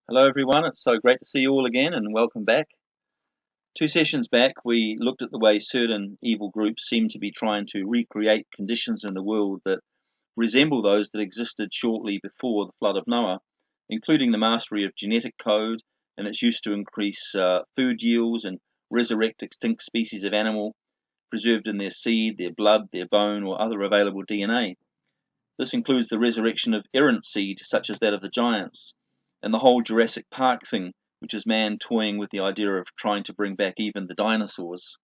Hello everyone, it's so great to see you all again and welcome back. Two sessions back we looked at the way certain evil groups seem to be trying to recreate conditions in the world that resemble those that existed shortly before the flood of Noah, including the mastery of genetic code and its use to increase food yields and resurrect extinct species of animal preserved in their seed, their blood, their bone or other available DNA. This includes the resurrection of errant seed, such as that of the giants, and the whole Jurassic Park thing, which is man toying with the idea of trying to bring back even the dinosaurs.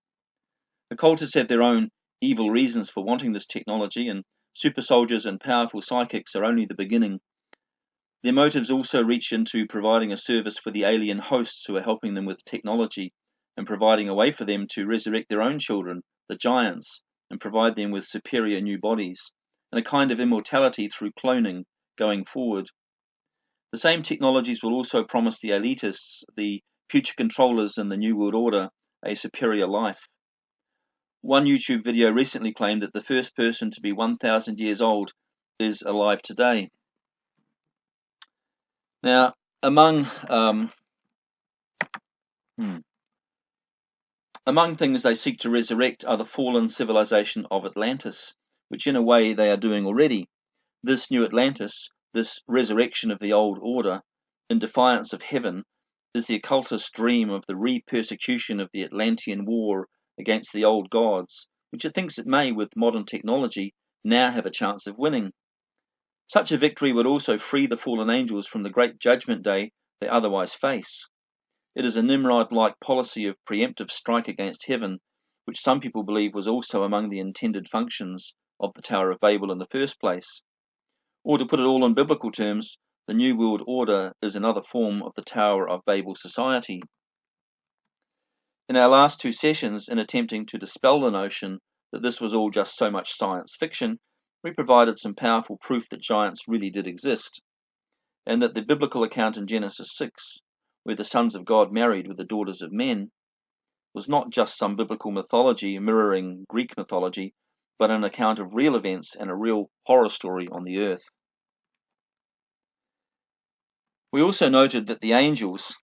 Occultists have their own evil reasons for wanting this technology, and super soldiers and powerful psychics are only the beginning. Their motives also reach into providing a service for the alien hosts who are helping them with technology and providing a way for them to resurrect their own children, the giants, and provide them with superior new bodies, and a kind of immortality through cloning going forward. The same technologies will also promise the elitists, the future controllers in the New World Order, a superior life. One YouTube video recently claimed that the first person to be 1,000 years old is alive today. Now, among things they seek to resurrect are the fallen civilization of Atlantis, which in a way they are doing already. This new Atlantis, this resurrection of the old order, in defiance of heaven, is the occultist dream of the re-persecution of the Atlantean war against the old gods, which it thinks it may, with modern technology, now have a chance of winning. Such a victory would also free the fallen angels from the great judgment day they otherwise face. It is a Nimrod-like policy of preemptive strike against heaven, which some people believe was also among the intended functions of the Tower of Babel in the first place. Or to put it all in biblical terms, the New World Order is another form of the Tower of Babel society. In our last two sessions, in attempting to dispel the notion that this was all just so much science fiction, we provided some powerful proof that giants really did exist, and that the biblical account in Genesis 6, where the sons of God married with the daughters of men, was not just some biblical mythology mirroring Greek mythology, but an account of real events and a real horror story on the earth. We also noted that the angels,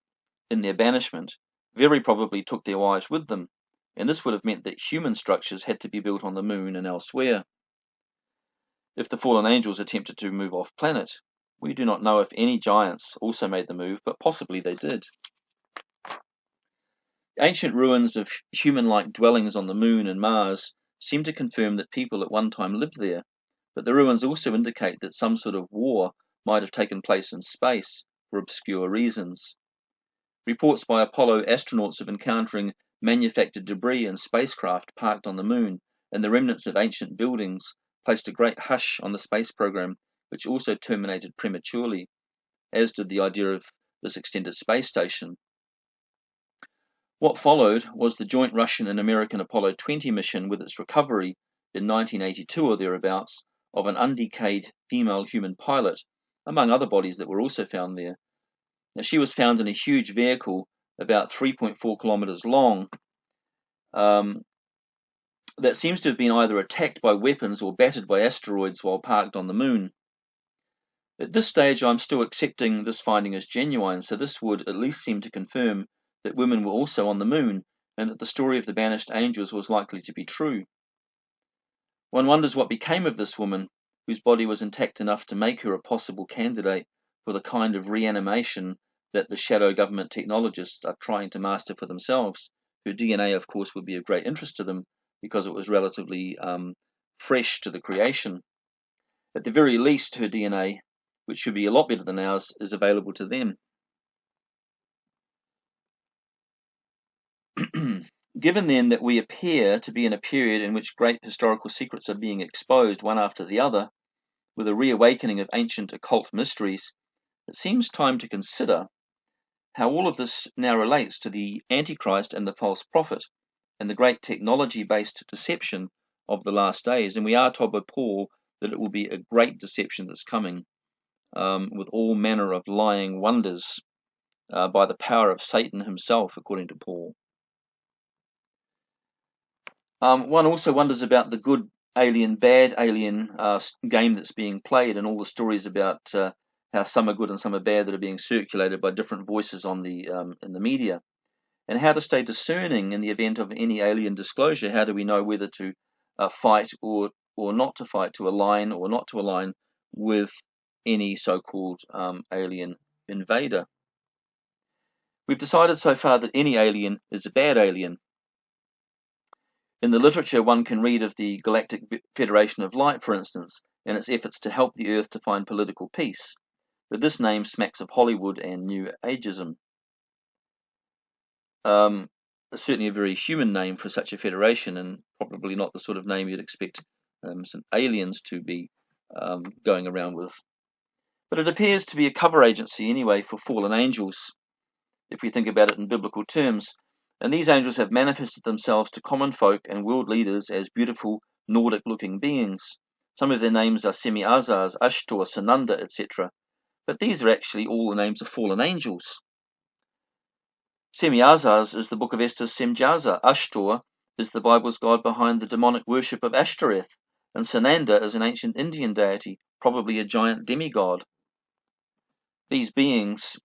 in their banishment, very probably took their wives with them, and this would have meant that human structures had to be built on the moon and elsewhere. If the fallen angels attempted to move off planet, we do not know if any giants also made the move, but possibly they did. Ancient ruins of human-like dwellings on the moon and Mars seem to confirm that people at one time lived there, but the ruins also indicate that some sort of war might have taken place in space for obscure reasons. Reports by Apollo astronauts of encountering manufactured debris and spacecraft parked on the moon, and the remnants of ancient buildings placed a great hush on the space program, which also terminated prematurely, as did the idea of this extended space station. What followed was the joint Russian and American Apollo 20 mission with its recovery in 1982 or thereabouts of an undecayed female human pilot, among other bodies that were also found there. Now, she was found in a huge vehicle about 3.4 kilometers long that seems to have been either attacked by weapons or battered by asteroids while parked on the moon. At this stage, I'm still accepting this finding as genuine, so this would at least seem to confirm that women were also on the moon and that the story of the banished angels was likely to be true. One wonders what became of this woman, whose body was intact enough to make her a possible candidate for the kind of reanimation that the shadow government technologists are trying to master for themselves. Her DNA, of course, would be of great interest to them because it was relatively fresh to the creation. At the very least, her DNA, which should be a lot better than ours, is available to them. Given then that we appear to be in a period in which great historical secrets are being exposed one after the other, with a reawakening of ancient occult mysteries, it seems time to consider how all of this now relates to the Antichrist and the false prophet and the great technology-based deception of the last days. And we are told by Paul that it will be a great deception that's coming, with all manner of lying wonders by the power of Satan himself, according to Paul. One also wonders about the good alien, bad alien game that's being played, and all the stories about how some are good and some are bad that are being circulated by different voices on the in the media, and how to stay discerning in the event of any alien disclosure. How do we know whether to fight or not to fight, to align or not to align with any so-called alien invader? We've decided so far that any alien is a bad alien. In the literature, one can read of the Galactic Federation of Light, for instance, and its efforts to help the Earth to find political peace. But this name smacks of Hollywood and New Ageism. Certainly a very human name for such a federation, and probably not the sort of name you'd expect some aliens to be going around with. But it appears to be a cover agency anyway for fallen angels, if we think about it in biblical terms. And these angels have manifested themselves to common folk and world leaders as beautiful Nordic-looking beings. Some of their names are Semi-Azars, Ashtor, Sananda, etc. But these are actually all the names of fallen angels. Semi-Azars is the Book of Esther's Semjaza. Ashtor is the Bible's god behind the demonic worship of Ashtoreth. And Sananda is an ancient Indian deity, probably a giant demigod. These beings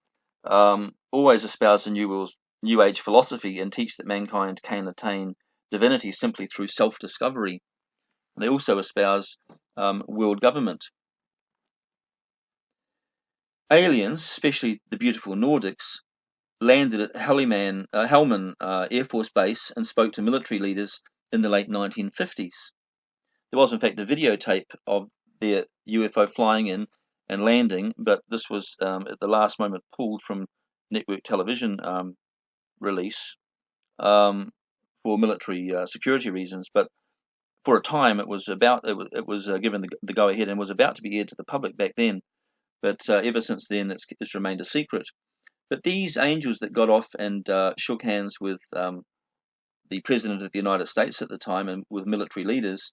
always espouse the New Age philosophy and teach that mankind can attain divinity simply through self-discovery. They also espouse world government. Aliens, especially the beautiful Nordics, landed at Helmand Air Force Base and spoke to military leaders in the late 1950s. There was, in fact, a videotape of their UFO flying in and landing, but this was at the last moment pulled from network television release for military security reasons. But for a time, it was given the go ahead and was about to be aired to the public back then. But ever since then, it's remained a secret. But these angels that got off and shook hands with the President of the United States at the time and with military leaders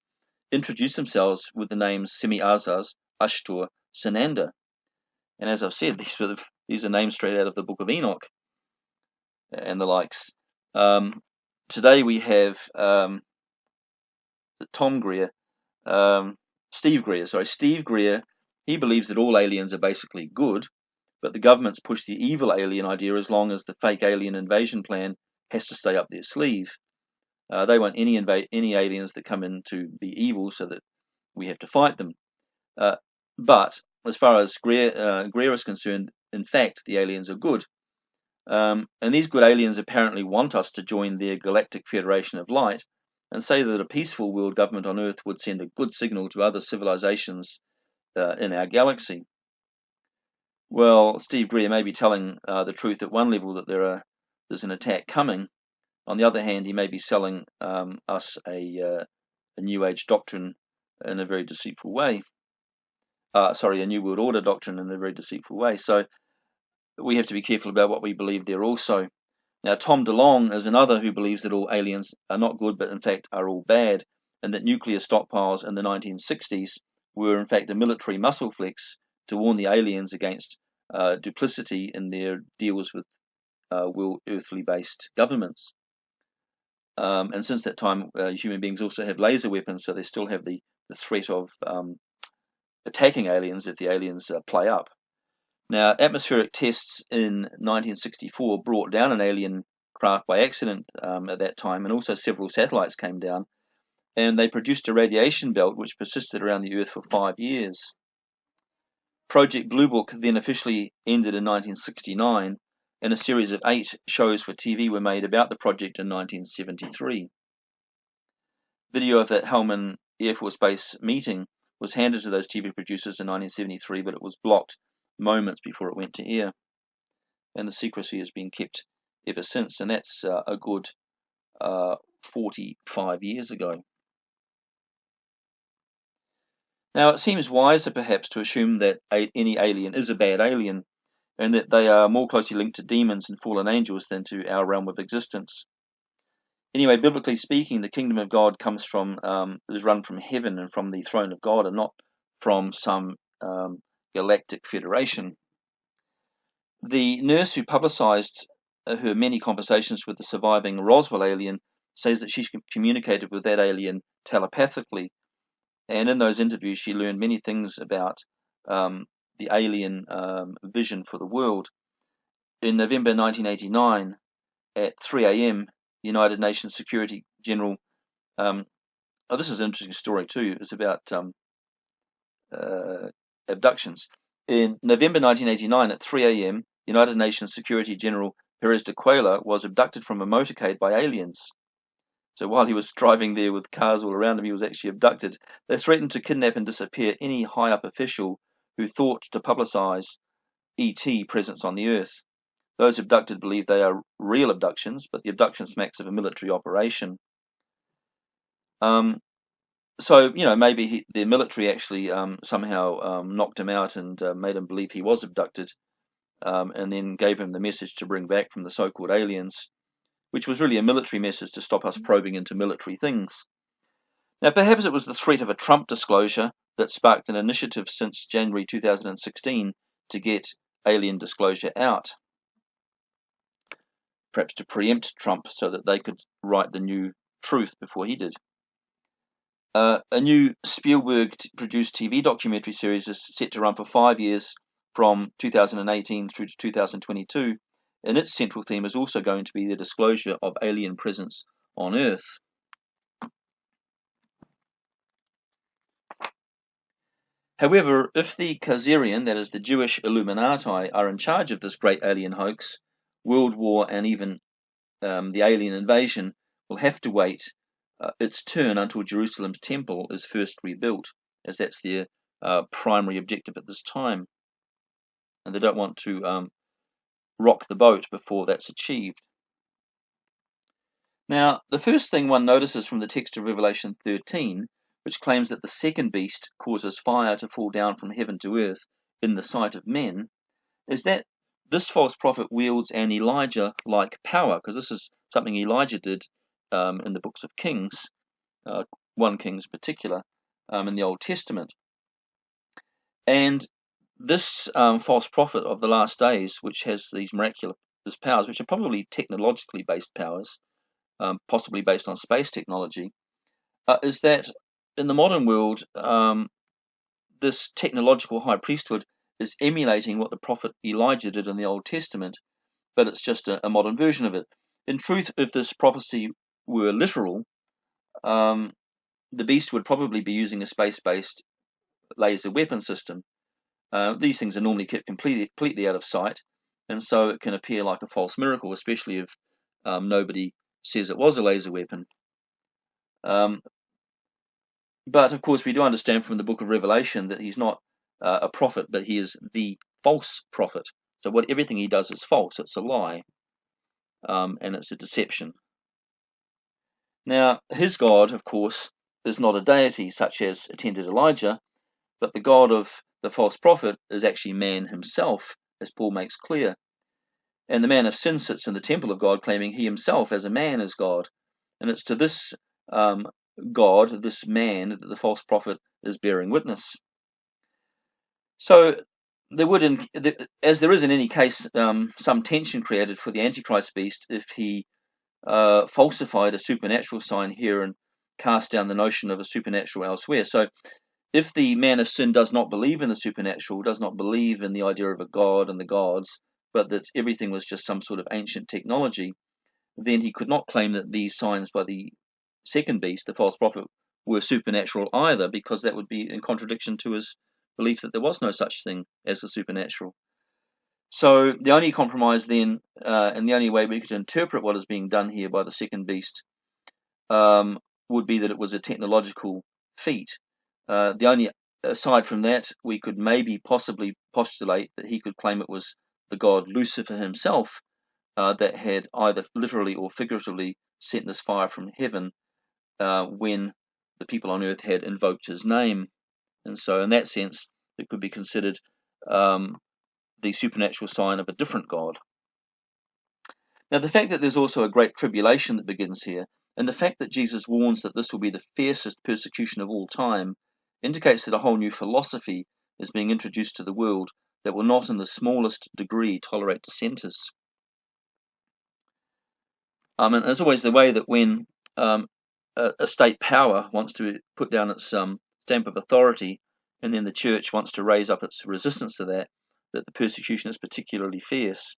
introduced themselves with the names Semi-Azars, Ashtor, Sananda. And as I've said, these are names straight out of the Book of Enoch and the likes. Today we have Steve Greer. He believes that all aliens are basically good, but the government's push the evil alien idea as long as the fake alien invasion plan has to stay up their sleeve. They want any aliens that come in to be evil so that we have to fight them. But as far as Greer is concerned, in fact, the aliens are good. And these good aliens apparently want us to join their Galactic Federation of Light and say that a peaceful world government on Earth would send a good signal to other civilizations in our galaxy. Well, Steve Greer may be telling the truth at one level that there's an attack coming. On the other hand, he may be selling us a New Age doctrine in a very deceitful way. A New World Order doctrine in a very deceitful way. So we have to be careful about what we believe there also. Now, Tom DeLonge is another who believes that all aliens are not good, but in fact are all bad, and that nuclear stockpiles in the 1960s were in fact a military muscle flex to warn the aliens against duplicity in their deals with world earthly-based governments. And since that time, human beings also have laser weapons, so they still have the threat of attacking aliens if the aliens play up. Now, atmospheric tests in 1964 brought down an alien craft by accident at that time, and also several satellites came down, and they produced a radiation belt which persisted around the Earth for 5 years. Project Blue Book then officially ended in 1969, and a series of 8 shows for TV were made about the project in 1973. Video of that Helmand Air Force Base meeting was handed to those TV producers in 1973, but it was blocked moments before it went to air, and the secrecy has been kept ever since, and that's a good 45 years ago. Now, it seems wiser perhaps to assume that any alien is a bad alien, and that they are more closely linked to demons and fallen angels than to our realm of existence. Anyway, biblically speaking, the kingdom of God is run from heaven and from the throne of God, and not from some galactic federation. The nurse who publicized her many conversations with the surviving Roswell alien says that she communicated with that alien telepathically, and in those interviews she learned many things about the alien vision for the world. In November 1989, at 3 a.m., United Nations Security General. This is an interesting story too. It's about abductions. In November 1989, at 3 a.m., United Nations Security General Perez de Cuellar was abducted from a motorcade by aliens. So while he was driving there with cars all around him, he was actually abducted. They threatened to kidnap and disappear any high-up official who thought to publicize ET presence on the Earth. Those abducted believe they are real abductions, but the abduction smacks of a military operation. So, maybe the military actually somehow knocked him out and made him believe he was abducted, and then gave him the message to bring back from the so-called aliens, which was really a military message to stop us probing into military things. Now, perhaps it was the threat of a Trump disclosure that sparked an initiative since January 2016 to get alien disclosure out. Perhaps to preempt Trump so that they could write the new truth before he did. A new Spielberg-produced TV documentary series is set to run for 5 years from 2018 through to 2022, and its central theme is also going to be the disclosure of alien presence on Earth. However, if the Khazarian, that is the Jewish Illuminati, are in charge of this great alien hoax, World War and even the alien invasion will have to wait its turn until Jerusalem's temple is first rebuilt, as that's their primary objective at this time. And they don't want to rock the boat before that's achieved. Now, the first thing one notices from the text of Revelation 13, which claims that the second beast causes fire to fall down from heaven to earth in the sight of men, is that this false prophet wields an Elijah-like power, because this is something Elijah did in the books of Kings, 1 Kings in particular, in the Old Testament. And this false prophet of the last days, which has these miraculous powers, which are probably technologically based powers, possibly based on space technology, is that in the modern world, this technological high priesthood is emulating what the prophet Elijah did in the Old Testament, but it's just a modern version of it. In truth, if this prophecy were literal, the beast would probably be using a space-based laser weapon system. These things are normally kept completely out of sight, and so it can appear like a false miracle, especially if nobody says it was a laser weapon. But of course, we do understand from the book of Revelation that he's not a prophet, but he is the false prophet. So everything he does is false. It's a lie, and it's a deception. Now, his God, of course, is not a deity such as attended Elijah, but the God of the false prophet is actually man himself, as Paul makes clear. And the man of sin sits in the temple of God, claiming he himself as a man is God. And it's to this God, this man, that the false prophet is bearing witness. So there would, as there is in any case, some tension created for the Antichrist beast if he falsified a supernatural sign here and cast down the notion of a supernatural elsewhere. So if the man of sin does not believe in the supernatural, does not believe in the idea of a god and the gods, but that everything was just some sort of ancient technology, then he could not claim that these signs by the second beast, the false prophet, were supernatural either, because that would be in contradiction to his belief that there was no such thing as the supernatural. So the only compromise then, and the only way we could interpret what is being done here by the second beast, would be that it was a technological feat. The only, aside from that, we could maybe possibly postulate that he could claim it was the god Lucifer himself that had either literally or figuratively sent this fire from heaven when the people on earth had invoked his name. And so in that sense, it could be considered the supernatural sign of a different god. Now, the fact that there's also a great tribulation that begins here, and the fact that Jesus warns that this will be the fiercest persecution of all time, indicates that a whole new philosophy is being introduced to the world that will not in the smallest degree tolerate dissenters. And it's always the way that when a state power wants to put down its stamp of authority, and then the church wants to raise up its resistance to that the persecution is particularly fierce.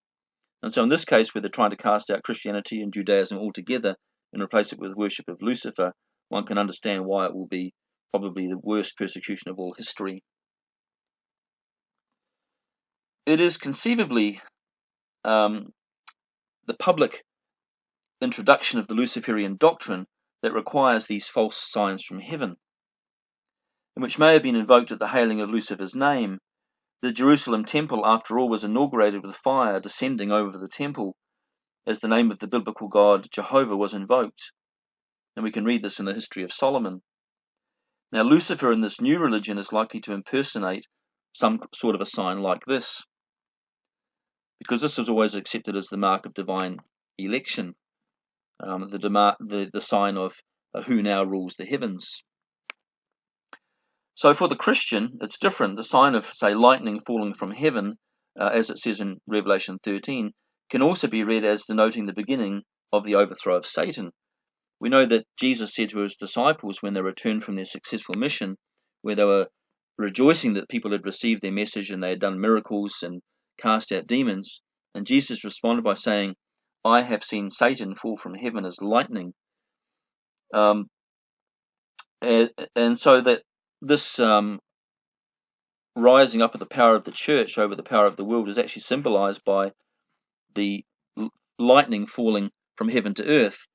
And so in this case, where they're trying to cast out Christianity and Judaism altogether and replace it with worship of Lucifer, one can understand why it will be probably the worst persecution of all history. It is conceivably the public introduction of the Luciferian doctrine that requires these false signs from heaven, and which may have been invoked at the hailing of Lucifer's name. The Jerusalem temple, after all, was inaugurated with fire descending over the temple as the name of the biblical god Jehovah was invoked. And we can read this in the history of Solomon. Now, Lucifer in this new religion is likely to impersonate some sort of a sign like this, because this was always accepted as the mark of divine election, the sign of who now rules the heavens. So for the Christian, it's different. The sign of, say, lightning falling from heaven, as it says in Revelation 13, can also be read as denoting the beginning of the overthrow of Satan. We know that Jesus said to his disciples when they returned from their successful mission, where they were rejoicing that people had received their message and they had done miracles and cast out demons, and Jesus responded by saying, I have seen Satan fall from heaven as lightning. And so that this rising up of the power of the church over the power of the world is actually symbolized by the lightning falling from heaven to earth.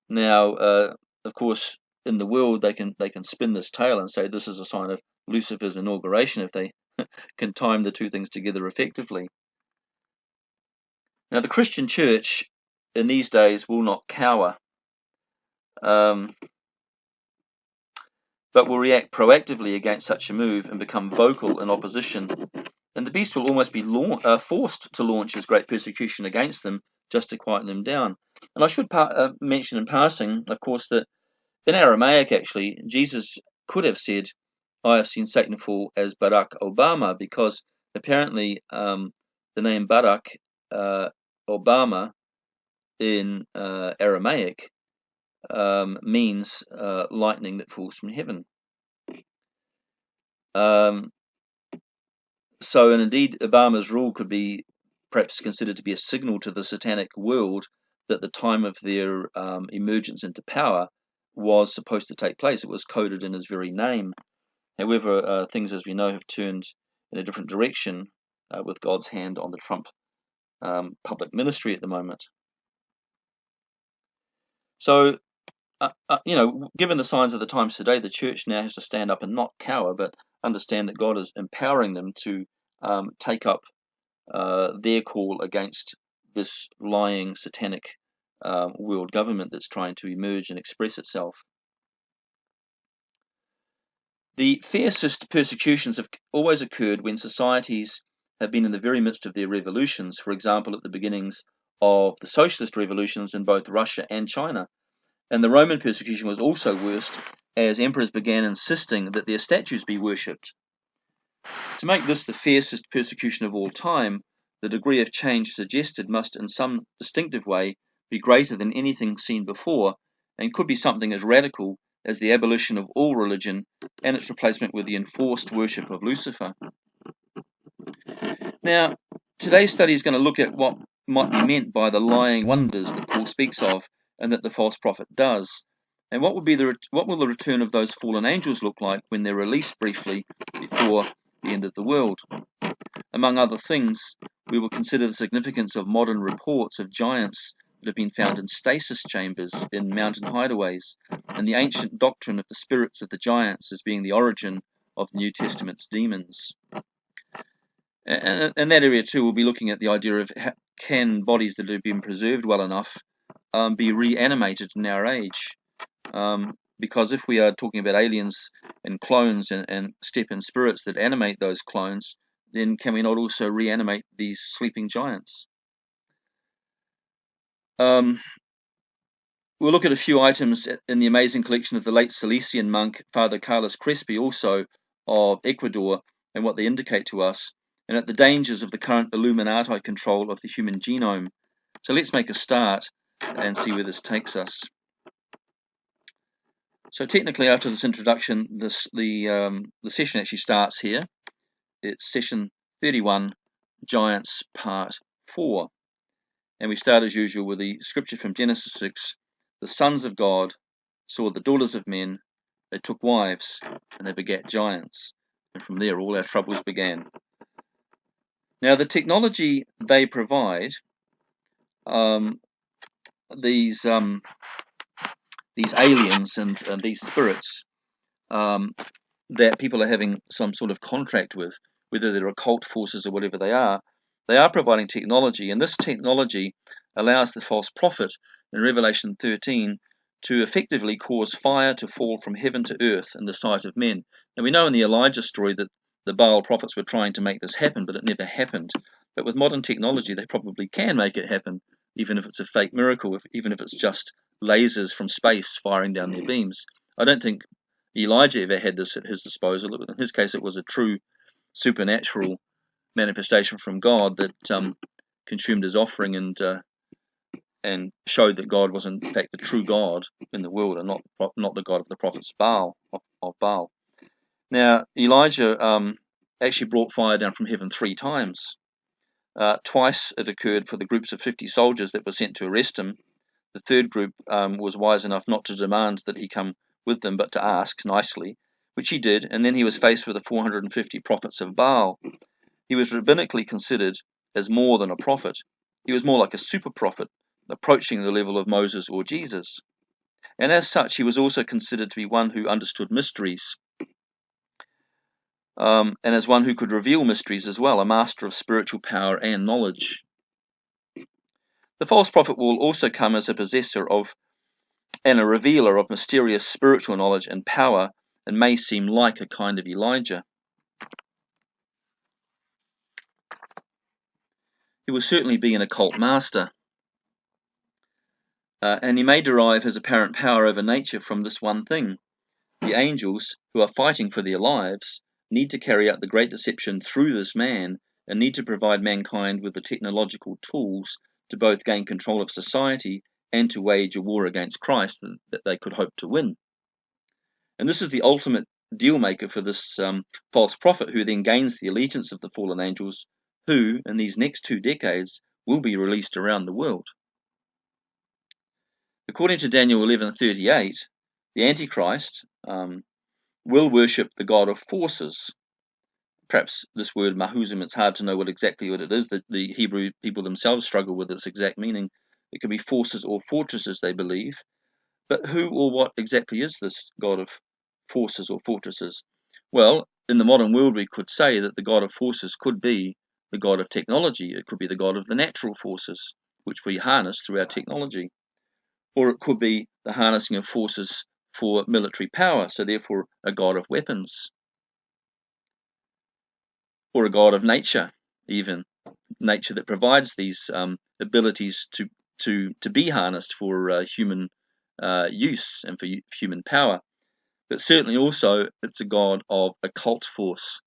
Now, of course, in the world they can spin this tale and say this is a sign of Lucifer's inauguration if they can time the two things together effectively. Now, the Christian church in these days will not cower, but will react proactively against such a move and become vocal in opposition. And the beast will almost be forced to launch his great persecution against them just to quieten them down. And I should mention in passing, of course, that in Aramaic, actually, Jesus could have said, I have seen Satan fall as Barack Obama, because apparently the name Barack Obama in Aramaic means lightning that falls from heaven. So, and indeed, Obama's rule could be perhaps considered to be a signal to the satanic world that the time of their emergence into power was supposed to take place. It was coded in his very name. However, things, as we know, have turned in a different direction with God's hand on the Trump public ministry at the moment. So, given the signs of the times today, the church now has to stand up and not cower, but understand that God is empowering them to take up their call against this lying satanic world government that's trying to emerge and express itself. The fiercest persecutions have always occurred when societies have been in the very midst of their revolutions, for example, at the beginnings of the socialist revolutions in both Russia and China. And the Roman persecution was also worst, as emperors began insisting that their statues be worshipped. To make this the fiercest persecution of all time, the degree of change suggested must in some distinctive way be greater than anything seen before, and could be something as radical as the abolition of all religion and its replacement with the enforced worship of Lucifer. Now, today's study is going to look at what might be meant by the lying wonders that Paul speaks of and that the false prophet does, and what will the return of those fallen angels look like when they're released briefly before the end of the world. Among other things, we will consider the significance of modern reports of giants that have been found in stasis chambers in mountain hideaways, and the ancient doctrine of the spirits of the giants as being the origin of the New Testament's demons. And in that area too, we'll be looking at the idea of can bodies that have been preserved well enough be reanimated in our age? Because if we are talking about aliens and clones and step-in spirits that animate those clones, then can we not also reanimate these sleeping giants? We'll look at a few items in the amazing collection of the late Salesian monk, Father Carlos Crespi, also of Ecuador, and what they indicate to us, and at the dangers of the current Illuminati control of the human genome. So let's make a start and see where this takes us. So technically, after this introduction, the session actually starts here. It's session 31, Giants, part 4. And we start as usual with the scripture from Genesis 6. The sons of God saw the daughters of men, they took wives, and they begat giants. And from there, all our troubles began. Now, the technology they provide, these aliens and these spirits, that people are having some sort of contract with, whether they're occult forces or whatever they are providing technology, and this technology allows the false prophet in Revelation 13 to effectively cause fire to fall from heaven to earth in the sight of men. And we know in the Elijah story that the Baal prophets were trying to make this happen, but it never happened. But with modern technology, they probably can make it happen, even if it's a fake miracle, even if it's just lasers from space firing down their beams. I don't think Elijah ever had this at his disposal. In his case, it was a true supernatural manifestation from God that consumed his offering and showed that God was in fact the true God in the world, and not the God of the prophets Baal of Baal. Now, Elijah actually brought fire down from heaven 3 times. Twice it occurred for the groups of 50 soldiers that were sent to arrest him. The third group was wise enough not to demand that he come with them, but to ask nicely, which he did, and then he was faced with the 450 prophets of Baal. He was rabbinically considered as more than a prophet. He was more like a super prophet, approaching the level of Moses or Jesus. And as such, he was also considered to be one who understood mysteries, and as one who could reveal mysteries as well, a master of spiritual power and knowledge. The false prophet will also come as a possessor of and a revealer of mysterious spiritual knowledge and power, and may seem like a kind of Elijah. He will certainly be an occult master, and he may derive his apparent power over nature from this one thing. The angels, who are fighting for their lives, need to carry out the great deception through this man, and need to provide mankind with the technological tools to both gain control of society and to wage a war against Christ that they could hope to win. And this is the ultimate deal maker for this false prophet, who then gains the allegiance of the fallen angels, who, in these next 2 decades, will be released around the world. According to Daniel 11:38, the Antichrist will worship the god of forces. Perhaps this word mahuzim, it's hard to know exactly what it is. The Hebrew people themselves struggle with its exact meaning. It can be forces or fortresses, they believe. But who or what exactly is this god of forces or fortresses? Well, in the modern world, we could say that the god of forces could be the god of technology. It could be the god of the natural forces, which we harness through our technology. Or it could be the harnessing of forces for military power, so therefore a god of weapons. Or a god of nature, even nature that provides these abilities to be harnessed for human use and for human power. But certainly also it's a god of occult force.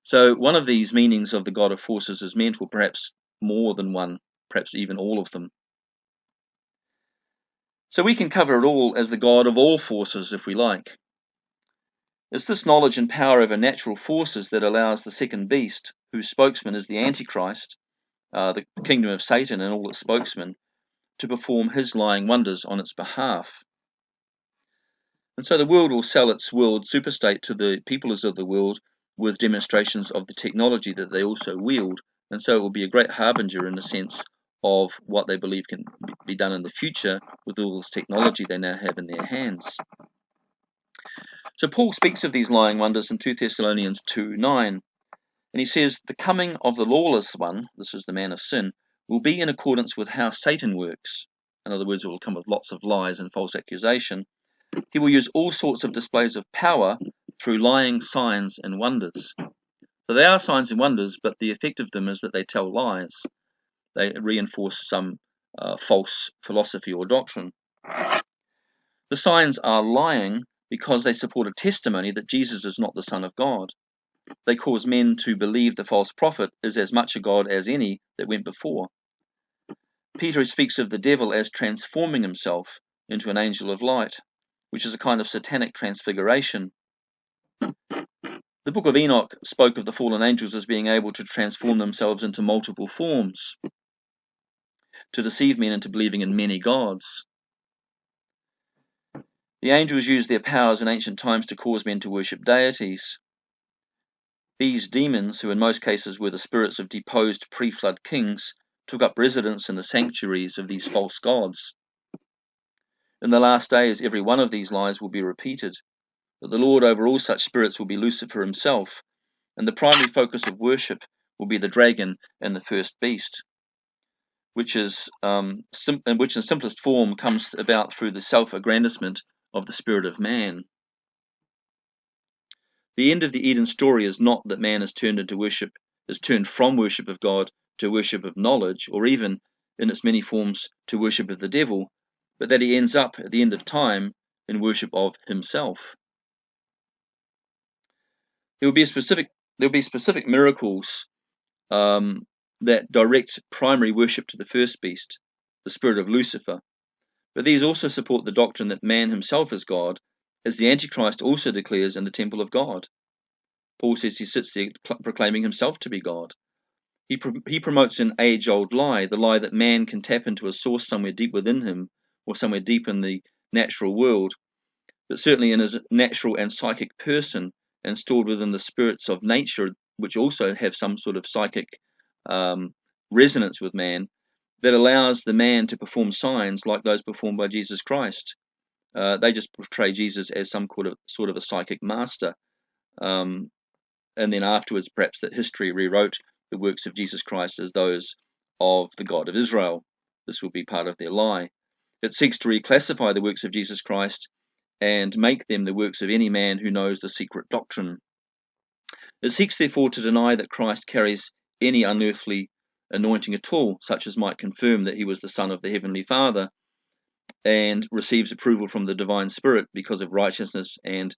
So one of these meanings of the god of forces is meant, or perhaps more than one, perhaps even all of them. So we can cover it all as the god of all forces if we like. It's this knowledge and power over natural forces that allows the second beast, whose spokesman is the Antichrist, the kingdom of Satan and all its spokesmen, to perform his lying wonders on its behalf. And so the world will sell its world superstate to the peoples of the world with demonstrations of the technology that they also wield. And so it will be a great harbinger in the sense of what they believe can be done in the future with all this technology they now have in their hands. So Paul speaks of these lying wonders in 2 Thessalonians 2:9, and he says, the coming of the lawless one, this is the man of sin, will be in accordance with how Satan works. In other words, it will come with lots of lies and false accusation. He will use all sorts of displays of power through lying signs and wonders. So they are signs and wonders, but the effect of them is that they tell lies. They reinforce some false philosophy or doctrine. The signs are lying because they support a testimony that Jesus is not the Son of God. They cause men to believe the false prophet is as much a god as any that went before. Peter speaks of the devil as transforming himself into an angel of light. which is a kind of satanic transfiguration. The book of Enoch spoke of the fallen angels as being able to transform themselves into multiple forms, to deceive men into believing in many gods. The angels used their powers in ancient times to cause men to worship deities. These demons, who in most cases were the spirits of deposed pre-flood kings, took up residence in the sanctuaries of these false gods. In the last days, every one of these lies will be repeated, but the Lord over all such spirits will be Lucifer himself, and the primary focus of worship will be the dragon and the first beast, which in simplest form comes about through the self-aggrandizement of the spirit of man. The end of the Eden story is not that man is turned from worship of God to worship of knowledge, or even, in its many forms, to worship of the devil, but that he ends up at the end of time in worship of himself. There will be specific miracles that direct primary worship to the first beast, the spirit of Lucifer, but these also support the doctrine that man himself is God, as the Antichrist also declares in the temple of God. Paul says he sits there proclaiming himself to be God. He promotes an age-old lie, the lie that man can tap into a source somewhere deep within him, or somewhere deep in the natural world, but certainly in his natural and psychic person, and stored within the spirits of nature, which also have some sort of psychic resonance with man, that allows the man to perform signs like those performed by Jesus Christ. They just portray Jesus as some sort of a psychic master. And then afterwards, perhaps that history rewrote the works of Jesus Christ as those of the God of Israel. This will be part of their lie. It seeks to reclassify the works of Jesus Christ and make them the works of any man who knows the secret doctrine. It seeks therefore to deny that Christ carries any unearthly anointing at all, such as might confirm that he was the Son of the Heavenly Father, and receives approval from the divine Spirit because of righteousness and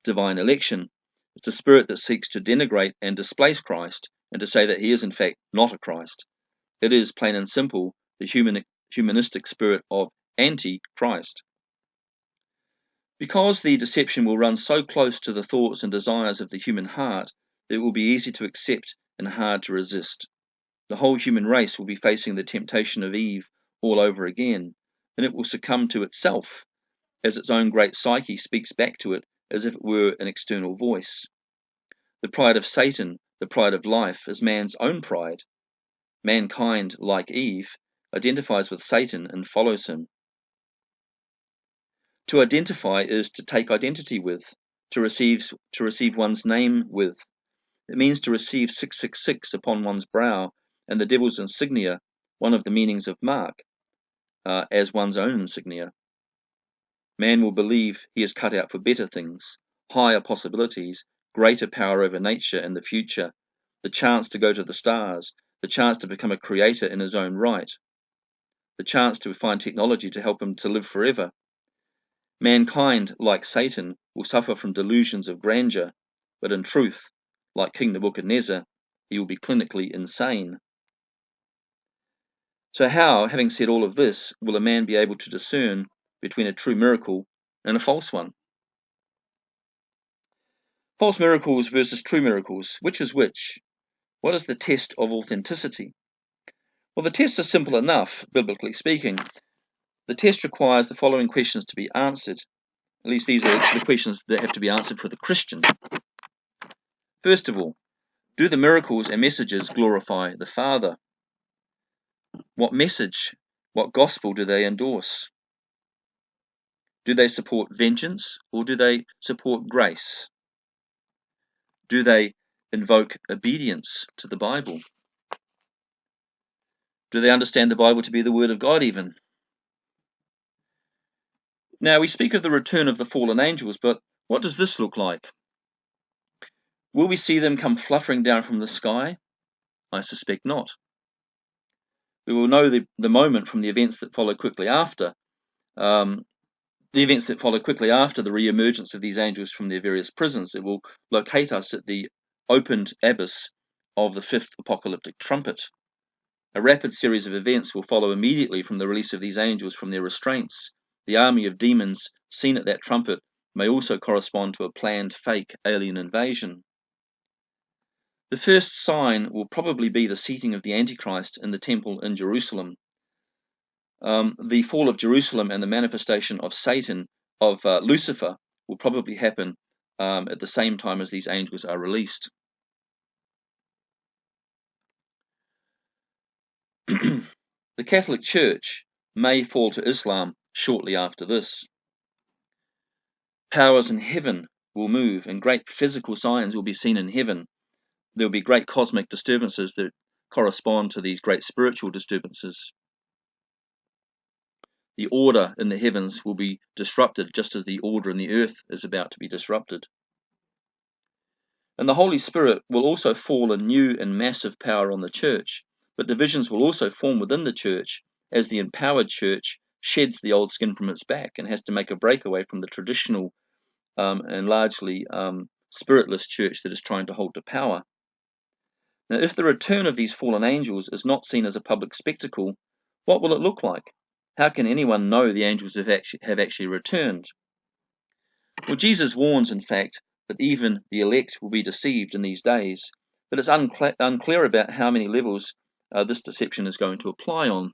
divine election. It's a spirit that seeks to denigrate and displace Christ, and to say that he is in fact not a Christ. It is, plain and simple, the humanistic spirit of anti-Christ. Because the deception will run so close to the thoughts and desires of the human heart, it will be easy to accept and hard to resist. The whole human race will be facing the temptation of Eve all over again, and it will succumb to itself, as its own great psyche speaks back to it as if it were an external voice. The pride of Satan, the pride of life, is man's own pride. Mankind, like Eve, identifies with Satan and follows him. To identify is to take identity with, to receive one's name with. It means to receive 666 upon one's brow, and the devil's insignia, one of the meanings of mark, as one's own insignia. Man will believe he is cut out for better things, higher possibilities, greater power over nature and the future, the chance to go to the stars, the chance to become a creator in his own right, the chance to find technology to help him to live forever. Mankind, like Satan, will suffer from delusions of grandeur, but in truth, like King Nebuchadnezzar, he will be clinically insane. So how, having said all of this, will a man be able to discern between a true miracle and a false one? False miracles versus true miracles. Which is which? What is the test of authenticity? Well, the test is simple enough, biblically speaking. The test requires the following questions to be answered. At least these are the questions that have to be answered for the Christian. First of all, do the miracles and messages glorify the Father? What message, what gospel do they endorse? Do they support vengeance or do they support grace? Do they invoke obedience to the Bible? Do they understand the Bible to be the Word of God even? Now, we speak of the return of the fallen angels, but what does this look like? Will we see them come fluttering down from the sky? I suspect not. We will know the moment from the events that follow quickly after. The events that follow quickly after the re-emergence of these angels from their various prisons. It will locate us at the opened abyss of the fifth apocalyptic trumpet. A rapid series of events will follow immediately from the release of these angels from their restraints. The army of demons seen at that trumpet may also correspond to a planned fake alien invasion. The first sign will probably be the seating of the Antichrist in the temple in Jerusalem. The fall of Jerusalem and the manifestation of Satan, of Lucifer, will probably happen at the same time as these angels are released. The Catholic Church may fall to Islam shortly after this. Powers in heaven will move, and great physical signs will be seen in heaven. There will be great cosmic disturbances that correspond to these great spiritual disturbances. The order in the heavens will be disrupted, just as the order in the earth is about to be disrupted. And the Holy Spirit will also fall in new and massive power on the church, but divisions will also form within the church as the empowered church sheds the old skin from its back and has to make a breakaway from the traditional and largely spiritless church that is trying to hold to power. Now, if the return of these fallen angels is not seen as a public spectacle, what will it look like? How can anyone know the angels have actually returned? Well, Jesus warns, in fact, that even the elect will be deceived in these days, but it's unclear about how many levels this deception is going to apply on.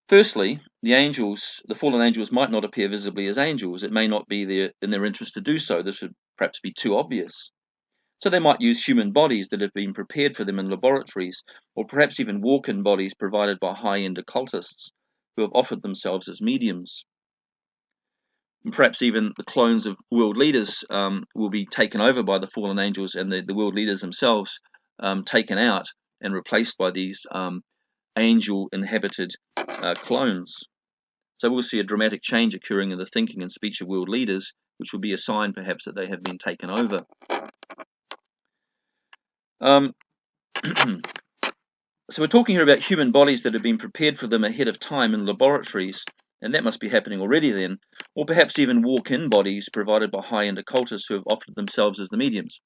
Firstly, the fallen angels might not appear visibly as angels. It may not be in their interest to do so. This would perhaps be too obvious. So they might use human bodies that have been prepared for them in laboratories, or perhaps even walk-in bodies provided by high-end occultists who have offered themselves as mediums. And perhaps even the clones of world leaders will be taken over by the fallen angels, and the world leaders themselves taken out and replaced by these angel-inhabited clones. So we'll see a dramatic change occurring in the thinking and speech of world leaders, which will be a sign perhaps that they have been taken over. So we're talking here about human bodies that have been prepared for them ahead of time in laboratories, and that must be happening already then, or perhaps even walk-in bodies provided by high-end occultists who have offered themselves as the mediums.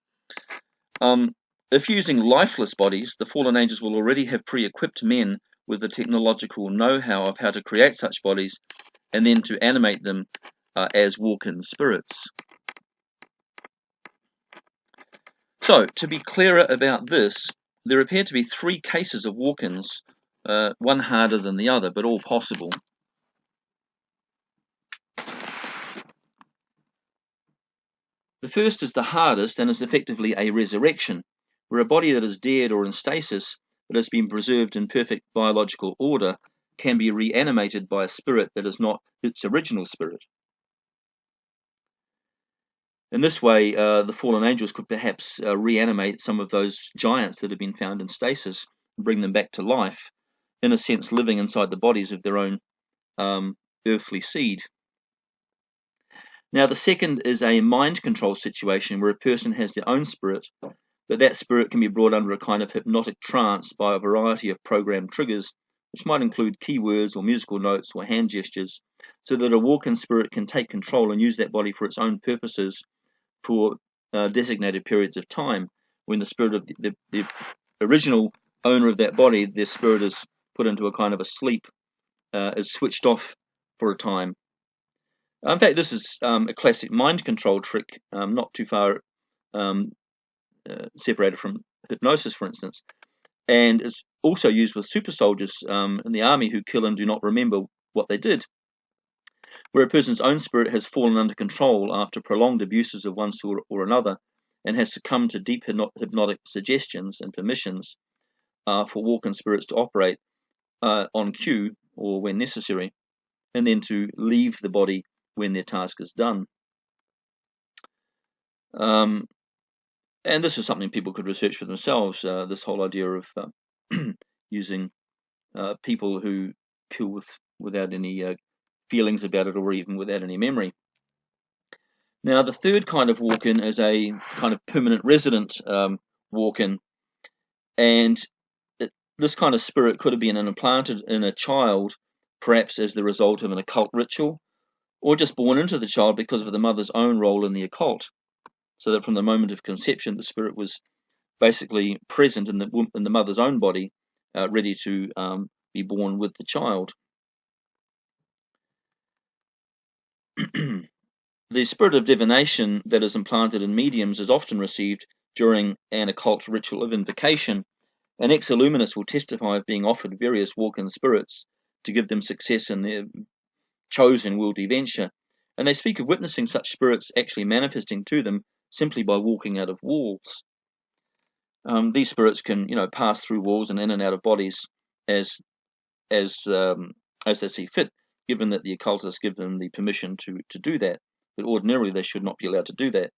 If using lifeless bodies, the fallen angels will already have pre-equipped men with the technological know-how of how to create such bodies and then to animate them as walk-in spirits. So, to be clearer about this, there appear to be three cases of walk-ins, one harder than the other, but all possible. The first is the hardest and is effectively a resurrection, where a body that is dead or in stasis but has been preserved in perfect biological order can be reanimated by a spirit that is not its original spirit. In this way, the fallen angels could perhaps reanimate some of those giants that have been found in stasis and bring them back to life, in a sense living inside the bodies of their own earthly seed. Now, the second is a mind control situation where a person has their own spirit, but that spirit can be brought under a kind of hypnotic trance by a variety of programmed triggers, which might include keywords or musical notes or hand gestures, so that a walk-in spirit can take control and use that body for its own purposes for designated periods of time. When the spirit of the original owner of that body, their spirit is put into a kind of a sleep, is switched off for a time. In fact, this is a classic mind control trick, not too far separated from hypnosis, for instance, and is also used with super soldiers in the army who kill and do not remember what they did, where a person's own spirit has fallen under control after prolonged abuses of one sort or another and has succumbed to deep hypnotic suggestions and permissions for walk-in spirits to operate on cue or when necessary, and then to leave the body when their task is done. And this is something people could research for themselves, this whole idea of using people who kill without any feelings about it or even without any memory. Now, the third kind of walk-in is a kind of permanent resident walk-in, and this kind of spirit could have been implanted in a child, perhaps as the result of an occult ritual, or just born into the child because of the mother's own role in the occult, so that from the moment of conception, the spirit was basically present in the mother's own body, ready to be born with the child. The spirit of divination that is implanted in mediums is often received during an occult ritual of invocation. An ex-illuminist will testify of being offered various walk-in spirits to give them success in their chosen worldly venture, and they speak of witnessing such spirits actually manifesting to them simply by walking out of walls. These spirits can, pass through walls and in and out of bodies as as they see fit, given that the occultists give them the permission to do that. But ordinarily they should not be allowed to do that.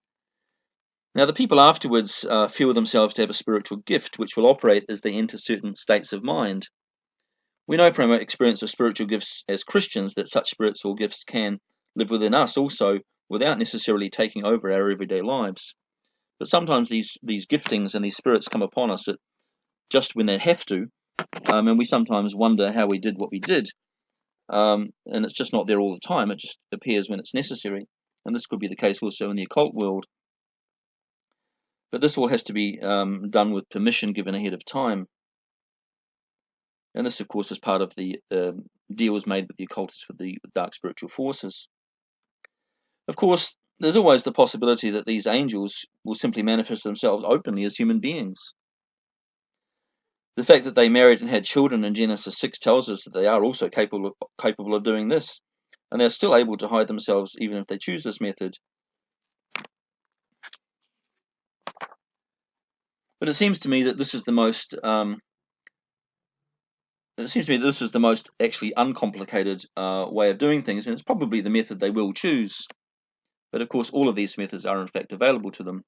Now, the people afterwards feel themselves to have a spiritual gift which will operate as they enter certain states of mind. We know from our experience of spiritual gifts as Christians that such spiritual gifts can live within us also without necessarily taking over our everyday lives. But sometimes these giftings and these spirits come upon us just when they have to, and we sometimes wonder how we did what we did. And it's just not there all the time. It just appears when it's necessary. And this could be the case also in the occult world. But this all has to be done with permission given ahead of time. And this, of course, is part of the deals made with the occultists with the dark spiritual forces. Of course, there's always the possibility that these angels will simply manifest themselves openly as human beings. The fact that they married and had children in Genesis 6 tells us that they are also capable of doing this, and they're still able to hide themselves even if they choose this method. But it seems to me that this is the most actually uncomplicated way of doing things, and it's probably the method they will choose. But of course, all of these methods are in fact available to them.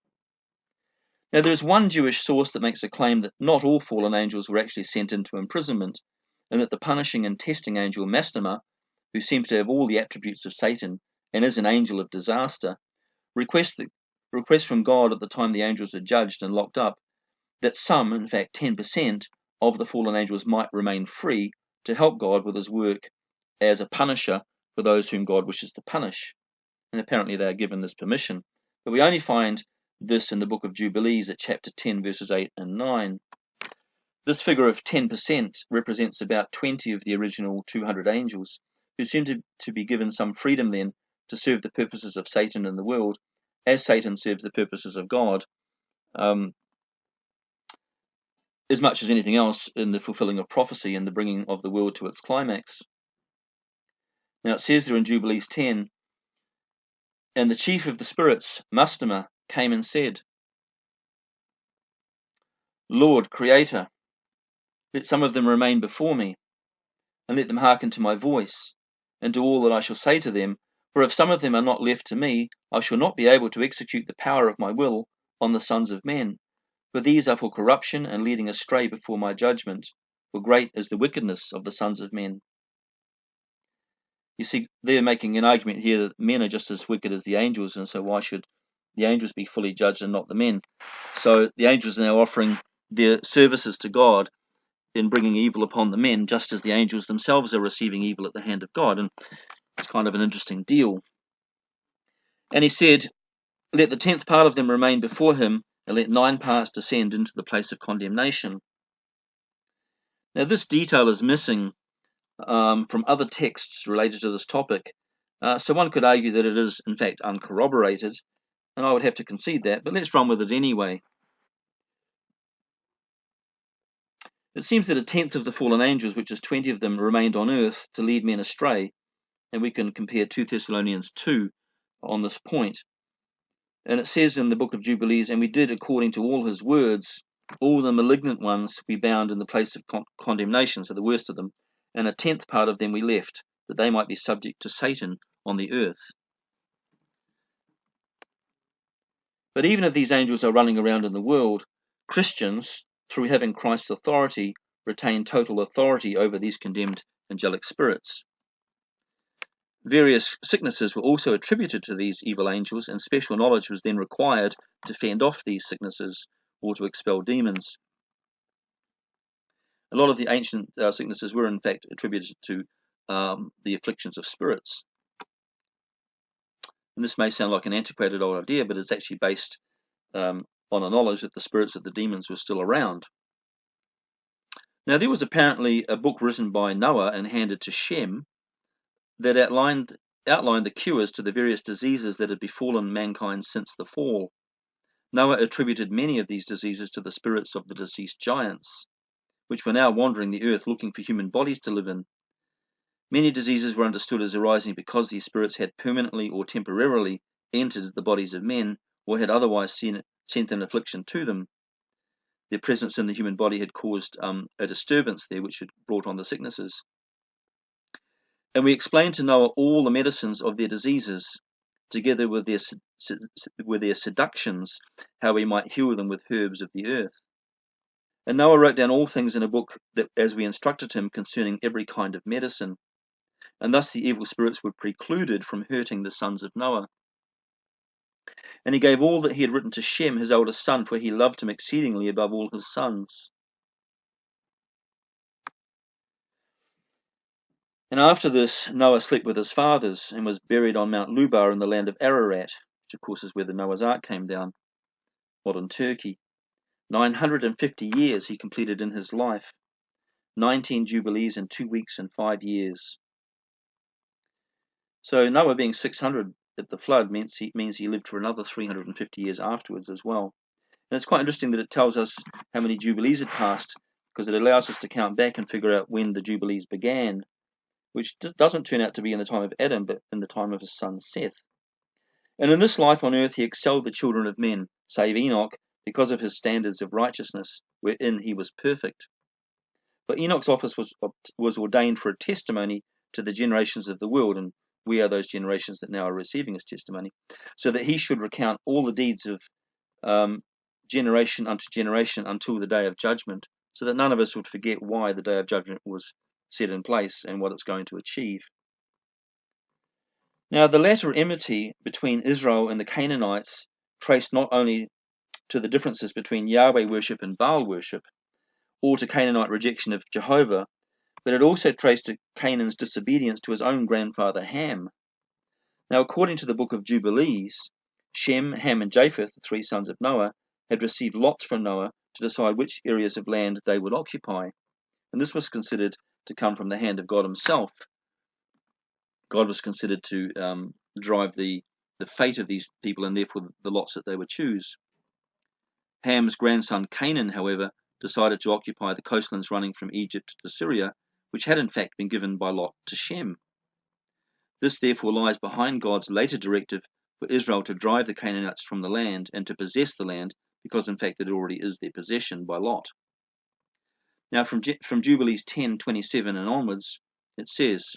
Now, there is one Jewish source that makes a claim that not all fallen angels were actually sent into imprisonment, and that the punishing and testing angel Mastema, who seems to have all the attributes of Satan and is an angel of disaster, requests from God at the time the angels are judged and locked up that some, in fact 10%, of the fallen angels might remain free to help God with his work as a punisher for those whom God wishes to punish. And apparently they are given this permission. But we only find this in the book of Jubilees at chapter 10, verses 8 and 9. This figure of 10% represents about 20 of the original 200 angels, who seem to be given some freedom then to serve the purposes of Satan in the world, as Satan serves the purposes of God, as much as anything else in the fulfilling of prophecy and the bringing of the world to its climax. Now it says there in Jubilees 10, and the chief of the spirits, Mastema, came and said, Lord, Creator, let some of them remain before me, and let them hearken to my voice, and do all that I shall say to them, for if some of them are not left to me, I shall not be able to execute the power of my will on the sons of men, for these are for corruption and leading astray before my judgment, for great is the wickedness of the sons of men. You see, they're making an argument here that men are just as wicked as the angels, and so why should the angels be fully judged and not the men? So the angels are now offering their services to God in bringing evil upon the men, just as the angels themselves are receiving evil at the hand of God. And it's kind of an interesting deal. And he said, let the 10th part of them remain before him, and let 9 parts descend into the place of condemnation. Now, this detail is missing from other texts related to this topic. So one could argue that it is, in fact, uncorroborated, and I would have to concede that, but let's run with it anyway. It seems that a tenth of the fallen angels, which is 20 of them, remained on earth to lead men astray, and we can compare 2 Thessalonians 2 on this point. And it says in the book of Jubilees, and we did according to all his words, all the malignant ones we bound in the place of condemnation, so the worst of them, and a 10th part of them we left, that they might be subject to Satan on the earth. But even if these angels are running around in the world, Christians, through having Christ's authority, retain total authority over these condemned angelic spirits. Various sicknesses were also attributed to these evil angels, and special knowledge was then required to fend off these sicknesses or to expel demons. A lot of the ancient sicknesses were in fact attributed to the afflictions of spirits. And this may sound like an antiquated old idea, but it's actually based on a knowledge that the spirits of the demons were still around. Now, there was apparently a book written by Noah and handed to Shem that outlined the cures to the various diseases that had befallen mankind since the fall. Noah attributed many of these diseases to the spirits of the deceased giants, which were now wandering the earth looking for human bodies to live in. Many diseases were understood as arising because these spirits had permanently or temporarily entered the bodies of men, or had otherwise sent an affliction to them. Their presence in the human body had caused a disturbance there, which had brought on the sicknesses. And we explained to Noah all the medicines of their diseases, together with their seductions, how we might heal them with herbs of the earth. And Noah wrote down all things in a book, that, as we instructed him, concerning every kind of medicine. And thus the evil spirits were precluded from hurting the sons of Noah. And he gave all that he had written to Shem, his eldest son, for he loved him exceedingly above all his sons. And after this, Noah slept with his fathers, and was buried on Mount Lubar in the land of Ararat, which of course is where the Noah's Ark came down, modern Turkey. 950 years he completed in his life, 19 jubilees in 2 weeks and 5 years. So Noah being 600 at the flood means he lived for another 350 years afterwards as well. And it's quite interesting that it tells us how many jubilees had passed, because it allows us to count back and figure out when the jubilees began, which doesn't turn out to be in the time of Adam, but in the time of his son Seth. And in this life on earth he excelled the children of men, save Enoch, because of his standards of righteousness, wherein he was perfect. But Enoch's office was ordained for a testimony to the generations of the world, and we are those generations that now are receiving his testimony, so that he should recount all the deeds of generation unto generation until the day of judgment, so that none of us would forget why the day of judgment was set in place and what it's going to achieve. Now, the latter enmity between Israel and the Canaanites traced not only to the differences between Yahweh worship and Baal worship, or to Canaanite rejection of Jehovah, but it also traced to Canaan's disobedience to his own grandfather Ham. Now, according to the book of Jubilees, Shem, Ham, and Japheth, the 3 sons of Noah, had received lots from Noah to decide which areas of land they would occupy. And this was considered to come from the hand of God himself. God was considered to drive the fate of these people, and therefore the lots that they would choose. Ham's grandson Canaan, however, decided to occupy the coastlands running from Egypt to Syria, which had in fact been given by lot to Shem. This therefore lies behind God's later directive for Israel to drive the Canaanites from the land and to possess the land, because in fact it already is their possession by lot. Now from Jubilees 10:27 and onwards, it says,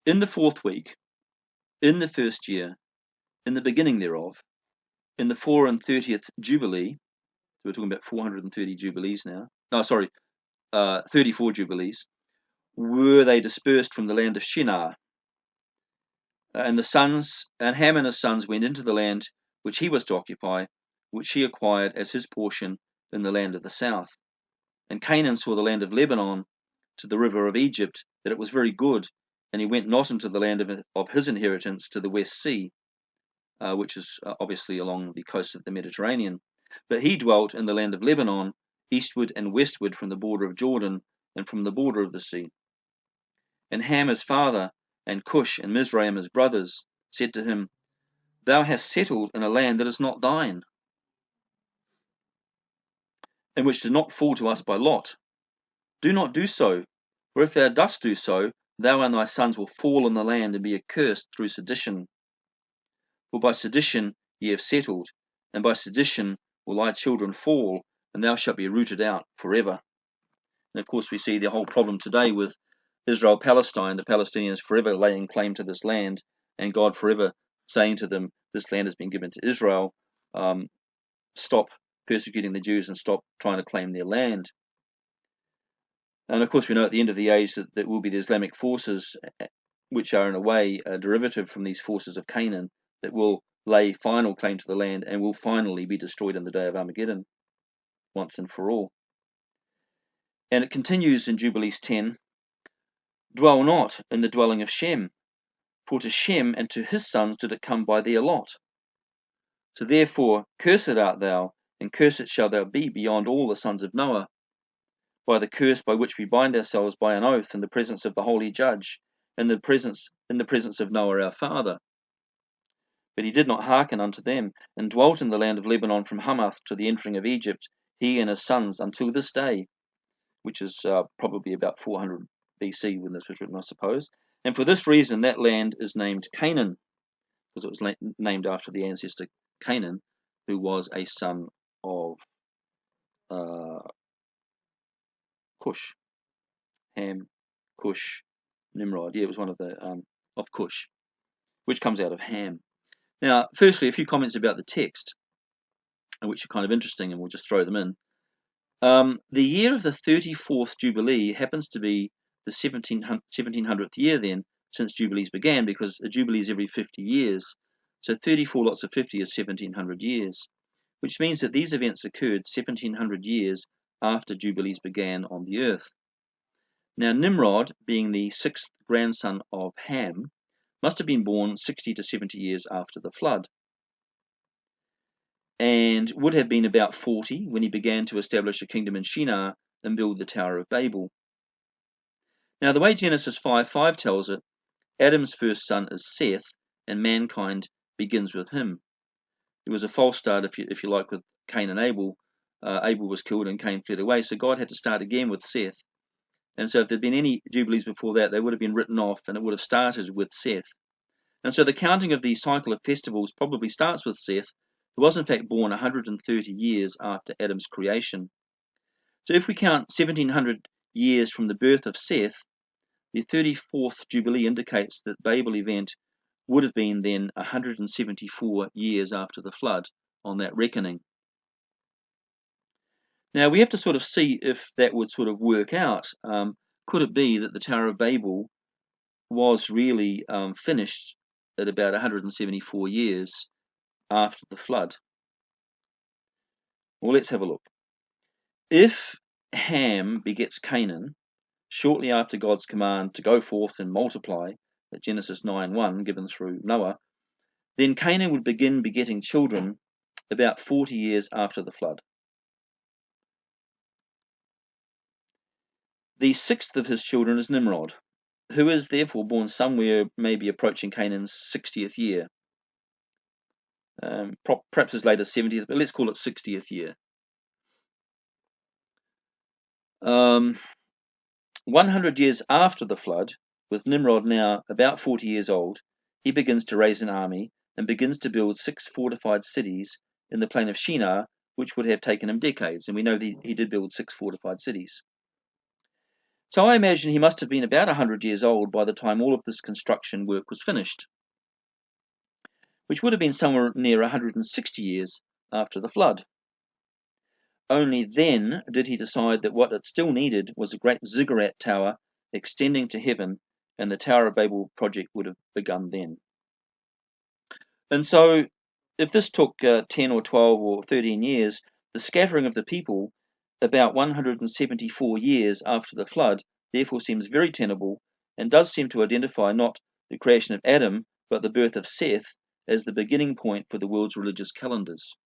"In the 4th week, in the 1st year, in the beginning thereof, in the 34th Jubilee," so we're talking about 430 Jubilees now, 34 Jubilees, "were they dispersed from the land of Shinar. And Ham and his sons went into the land which he was to occupy, which he acquired as his portion in the land of the south. And Canaan saw the land of Lebanon to the river of Egypt, that it was very good, and he went not into the land of his inheritance to the West Sea," which is obviously along the coast of the Mediterranean. "But he dwelt in the land of Lebanon, eastward and westward from the border of Jordan, and from the border of the sea. And Ham his father, and Cush and Mizraim his brothers, said to him, Thou hast settled in a land that is not thine, and which did not fall to us by lot. Do not do so, for if thou dost do so, thou and thy sons will fall in the land and be accursed through sedition. For by sedition ye have settled, and by sedition will thy children fall, and thou shalt be rooted out forever." And of course we see the whole problem today with Israel-Palestine, the Palestinians forever laying claim to this land, and God forever saying to them, this land has been given to Israel, stop persecuting the Jews and stop trying to claim their land. And of course we know at the end of the age that there will be the Islamic forces, which are in a way a derivative from these forces of Canaan, that will lay final claim to the land and will finally be destroyed in the day of Armageddon, once and for all. And it continues in Jubilees 10, "Dwell not in the dwelling of Shem, for to Shem and to his sons did it come by their lot. So therefore cursed art thou, and cursed shalt thou be beyond all the sons of Noah, by the curse by which we bind ourselves by an oath in the presence of the holy judge, in the presence of Noah our father. But he did not hearken unto them, and dwelt in the land of Lebanon from Hamath to the entering of Egypt, he and his sons, until this day, which is probably about 400 BC when this was written, I suppose. And for this reason, that land is named Canaan, because it was named after the ancestor Canaan, who was a son of Cush, Ham, Cush, Nimrod. Yeah, it was one of the of Cush, which comes out of Ham. Now, firstly, a few comments about the text, which are kind of interesting, and we'll just throw them in. The year of the 34th Jubilee happens to be the 1700th year then, since Jubilees began, because a Jubilee is every 50 years. So 34 lots of 50 is 1700 years, which means that these events occurred 1700 years after Jubilees began on the earth. Now, Nimrod, being the sixth grandson of Ham, must have been born 60 to 70 years after the flood, and would have been about 40 when he began to establish a kingdom in Shinar and build the Tower of Babel. Now, the way Genesis 5:5 tells it, Adam's first son is Seth, and mankind begins with him. There was a false start, if you like, with Cain and Abel. Abel was killed and Cain fled away, so God had to start again with Seth. And so if there'd been any Jubilees before that, they would have been written off, and it would have started with Seth. And so the counting of the cycle of festivals probably starts with Seth, who was in fact born 130 years after Adam's creation. So if we count 1700 years from the birth of Seth, the 34th Jubilee indicates that Babel event would have been then 174 years after the flood on that reckoning. Now we have to sort of see if that would sort of work out. Could it be that the Tower of Babel was really finished at about 174 years after the flood? Well, let's have a look. If Ham begets Canaan shortly after God's command to go forth and multiply at Genesis 9:1 given through Noah, then Canaan would begin begetting children about 40 years after the flood. The sixth of his children is Nimrod, who is therefore born somewhere maybe approaching Canaan's 60th year. Perhaps his later 70th, but let's call it 60th year. 100 years after the flood, with Nimrod now about 40 years old, he begins to raise an army and begins to build 6 fortified cities in the plain of Shinar, which would have taken him decades. And we know that he did build 6 fortified cities. So I imagine he must have been about 100 years old by the time all of this construction work was finished, which would have been somewhere near 160 years after the flood. Only then did he decide that what it still needed was a great ziggurat tower extending to heaven, and the Tower of Babel project would have begun then. And so, if this took 10 or 12 or 13 years, the scattering of the people about 174 years after the flood therefore seems very tenable, and does seem to identify not the creation of Adam, but the birth of Seth as the beginning point for the world's religious calendars.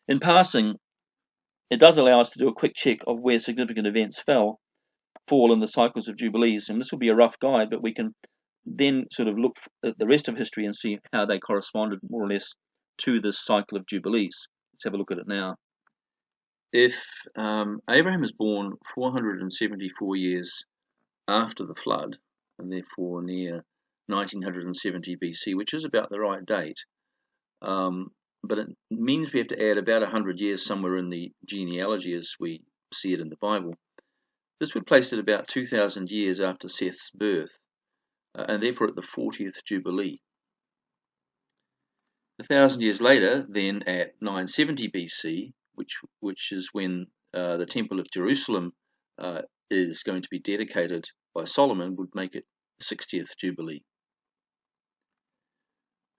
In passing, it does allow us to do a quick check of where significant events fall in the cycles of Jubilees, and this will be a rough guide, but we can then sort of look at the rest of history and see how they corresponded more or less to this cycle of Jubilees. Let's have a look at it now. If Abraham is born 474 years after the flood, and therefore near 1970 BC, which is about the right date, but it means we have to add about 100 years somewhere in the genealogy as we see it in the Bible. This would place it about 2,000 years after Seth's birth, and therefore at the 40th Jubilee. 1,000 years later, then at 970 BC, which is when the Temple of Jerusalem is going to be dedicated by Solomon, would make it the 60th Jubilee.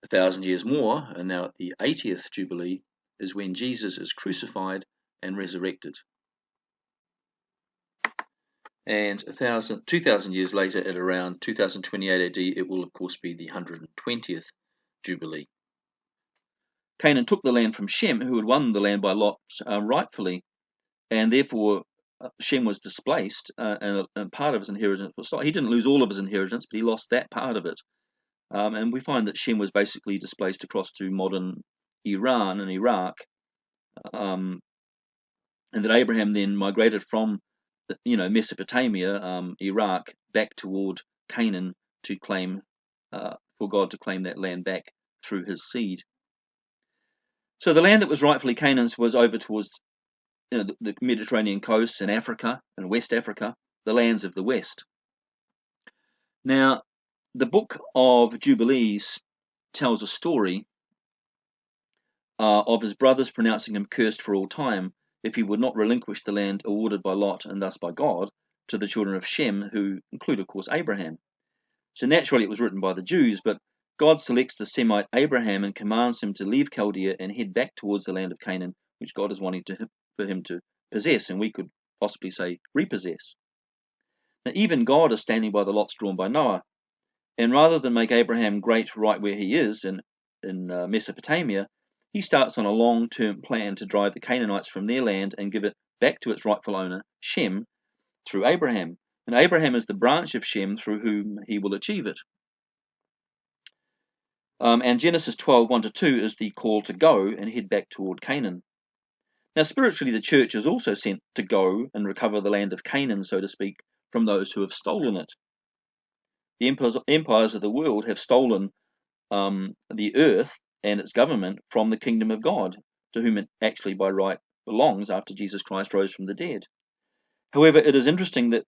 1,000 years more, and now at the 80th Jubilee, is when Jesus is crucified and resurrected. And 2,000 years later, at around 2028 AD, it will of course be the 120th Jubilee. Canaan took the land from Shem, who had won the land by lot rightfully, and therefore Shem was displaced, and part of his inheritance was stolen. He didn't lose all of his inheritance, but he lost that part of it. And we find that Shem was basically displaced across to modern Iran and Iraq, and that Abraham then migrated from Mesopotamia, Iraq, back toward Canaan to claim for God to claim that land back through his seed. So the land that was rightfully Canaan's was over towards the Mediterranean coast and Africa and West Africa, the lands of the West. Now, the book of Jubilees tells a story of his brothers pronouncing him cursed for all time if he would not relinquish the land awarded by Lot and thus by God to the children of Shem, who include, of course, Abraham. So naturally it was written by the Jews, but God selects the Semite Abraham and commands him to leave Chaldea and head back towards the land of Canaan, which God is wanting for him to possess, and we could possibly say repossess. Now, even God is standing by the lots drawn by Noah, and rather than make Abraham great right where he is in Mesopotamia, he starts on a long-term plan to drive the Canaanites from their land and give it back to its rightful owner, Shem, through Abraham. And Abraham is the branch of Shem through whom he will achieve it. And Genesis 12:1-2 is the call to go and head back toward Canaan. Now, spiritually, the church is also sent to go and recover the land of Canaan, so to speak, from those who have stolen it. The empires of the world have stolen the earth and its government from the kingdom of God, to whom it actually by right belongs after Jesus Christ rose from the dead. However, it is interesting that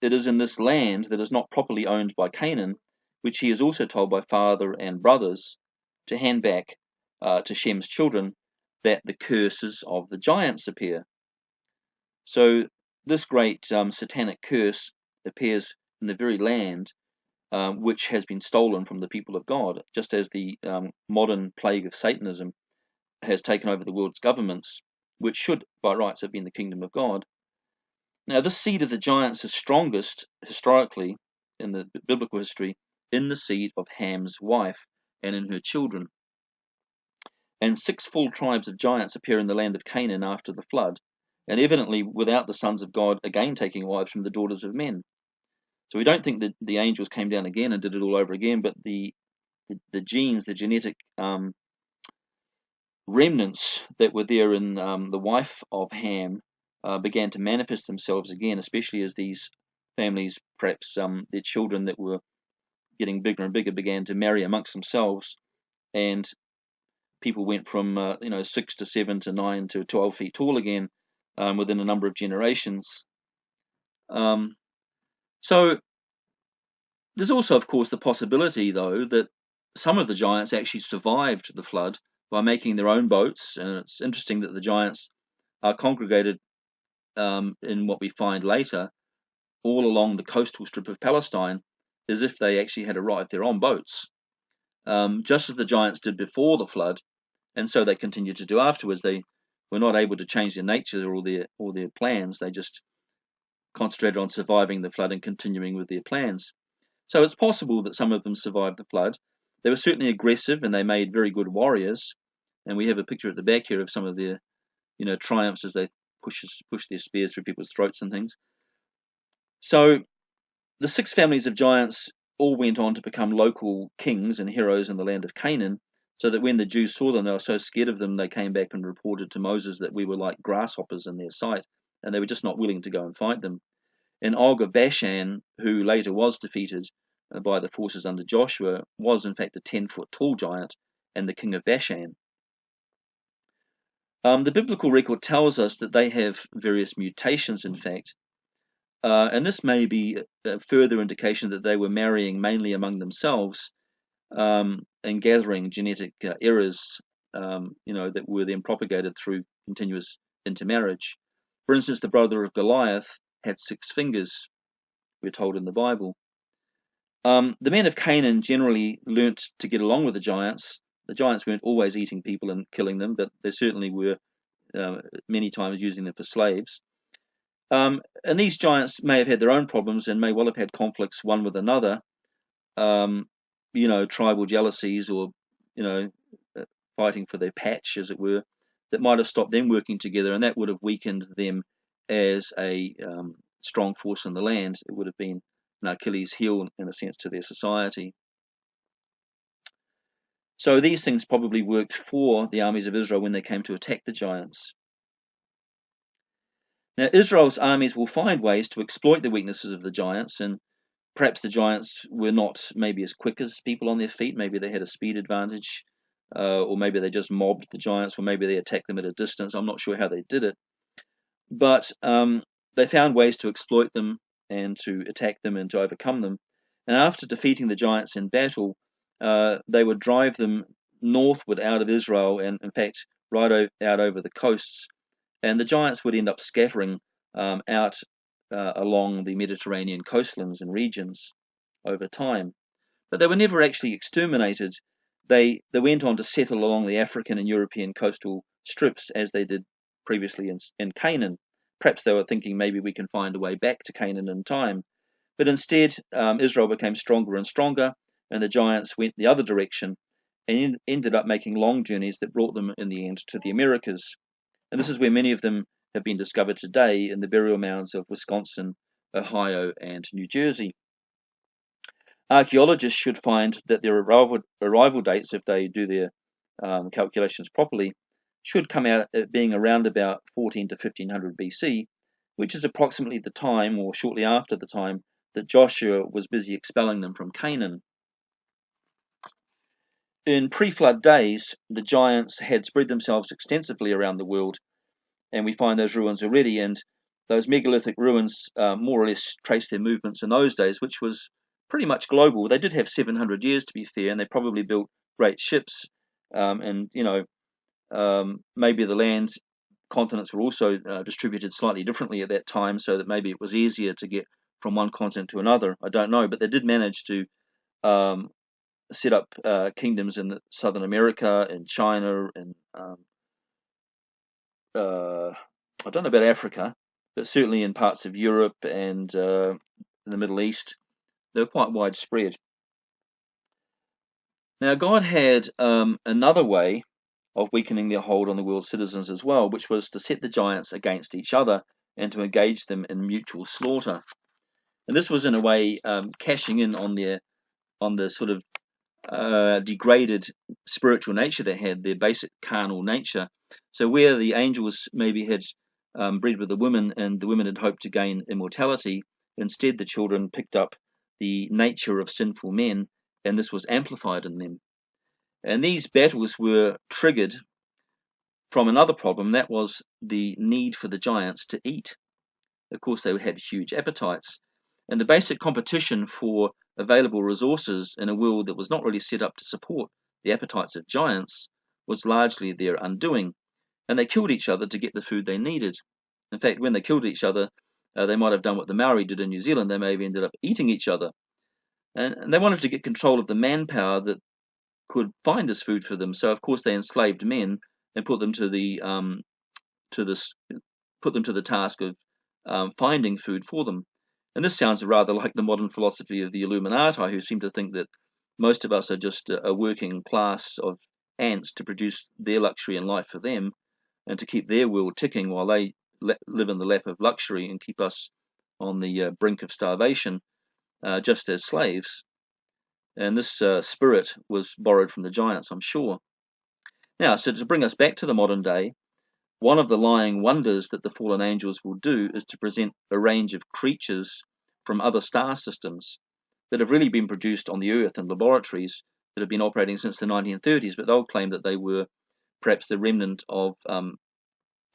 it is in this land that is not properly owned by Canaan, which he is also told by father and brothers to hand back to Shem's children, that the curses of the giants appear. So this great satanic curse appears in the very land which has been stolen from the people of God, just as the modern plague of Satanism has taken over the world's governments, which should by rights have been the kingdom of God. Now, this seed of the giants is strongest historically in the biblical history in the seed of Ham's wife and in her children. And 6 full tribes of giants appear in the land of Canaan after the flood, and evidently without the sons of God again taking wives from the daughters of men. So we don't think that the angels came down again and did it all over again, but the genes, the genetic remnants that were there in the wife of Ham began to manifest themselves again, especially as these families, perhaps their children that were getting bigger and bigger, began to marry amongst themselves, and people went from 6 to 7 to 9 to 12 feet tall again within a number of generations. So there's also, of course, the possibility, though, that some of the giants actually survived the flood by making their own boats, and it's interesting that the giants are congregated in what we find later all along the coastal strip of Palestine, as if they actually had arrived there on boats, just as the giants did before the flood, and so they continued to do afterwards. They were not able to change their nature or their plans. They just concentrated on surviving the flood and continuing with their plans. So it's possible that some of them survived the flood. They were certainly aggressive, and they made very good warriors. And we have a picture at the back here of some of their, triumphs as they push their spears through people's throats and things. So the 6 families of giants all went on to become local kings and heroes in the land of Canaan, so that when the Jews saw them, they were so scared of them, they came back and reported to Moses that we were like grasshoppers in their sight, and they were just not willing to go and fight them. And Og of Bashan, who later was defeated by the forces under Joshua, was in fact a 10-foot tall giant and the king of Bashan. The biblical record tells us that they have various mutations, in fact, and this may be a further indication that they were marrying mainly among themselves and gathering genetic errors, that were then propagated through continuous intermarriage. For instance, the brother of Goliath had 6 fingers, we're told in the Bible. The men of Canaan generally learnt to get along with the giants. The giants weren't always eating people and killing them, but they certainly were many times using them for slaves. And these giants may have had their own problems and may well have had conflicts one with another, tribal jealousies or, fighting for their patch, as it were. that might have stopped them working together, and that would have weakened them as a strong force in the land. It would have been an Achilles heel, in a sense, to their society. So these things probably worked for the armies of Israel when they came to attack the giants. Now, Israel's armies will find ways to exploit the weaknesses of the giants, and perhaps the giants were not maybe as quick as people on their feet. Maybe they had a speed advantage, or maybe they just mobbed the giants, or maybe they attacked them at a distance. I'm not sure how they did it. But they found ways to exploit them and to attack them and to overcome them. And after defeating the giants in battle, they would drive them northward out of Israel, and in fact, right out over the coasts. And the giants would end up scattering out along the Mediterranean coastlands and regions over time. But they were never actually exterminated. They went on to settle along the African and European coastal strips as they did previously in Canaan. Perhaps they were thinking maybe we can find a way back to Canaan in time. But instead, Israel became stronger and stronger, and the giants went the other direction and ended up making long journeys that brought them in the end to the Americas. And this is where many of them have been discovered today in the burial mounds of Wisconsin, Ohio, and New Jersey. Archaeologists should find that their arrival dates, if they do their calculations properly, should come out at being around about 14 to 1500 BC, which is approximately the time, or shortly after the time, that Joshua was busy expelling them from Canaan. In pre-flood days, the giants had spread themselves extensively around the world, and we find those ruins already, and those megalithic ruins more or less trace their movements in those days, which was pretty much global. They did have 700 years, to be fair, and they probably built great ships, and maybe the land continents were also distributed slightly differently at that time, so that maybe it was easier to get from one continent to another. I don't know, but they did manage to set up kingdoms in Southern America and China, and I don't know about Africa, but certainly in parts of Europe and the Middle East, they're quite widespread. Now, God had another way of weakening their hold on the world's citizens as well, which was to set the giants against each other and to engage them in mutual slaughter. And this was in a way cashing in on the sort of degraded spiritual nature they had, their basic carnal nature. So where the angels maybe had bred with the women, and the women had hoped to gain immortality, instead the children picked up the nature of sinful men, and this was amplified in them. And these battles were triggered from another problem, that was the need for the giants to eat. Of course, they had huge appetites, and the basic competition for available resources in a world that was not really set up to support the appetites of giants was largely their undoing, and they killed each other to get the food they needed. In fact, when they killed each other, they might have done what the Maori did in New Zealand. They may have ended up eating each other, and they wanted to get control of the manpower that could find this food for them. So, of course, they enslaved men and put them to the task of finding food for them. And this sounds rather like the modern philosophy of the Illuminati, who seem to think that most of us are just a working class of ants to produce their luxury and life for them, and to keep their world ticking while they live in the lap of luxury and keep us on the brink of starvation, just as slaves. And this spirit was borrowed from the giants, I'm sure. Now, so to bring us back to the modern day, one of the lying wonders that the fallen angels will do is to present a range of creatures from other star systems that have really been produced on the Earth in laboratories that have been operating since the 1930s, but they'll claim that they were perhaps the remnant of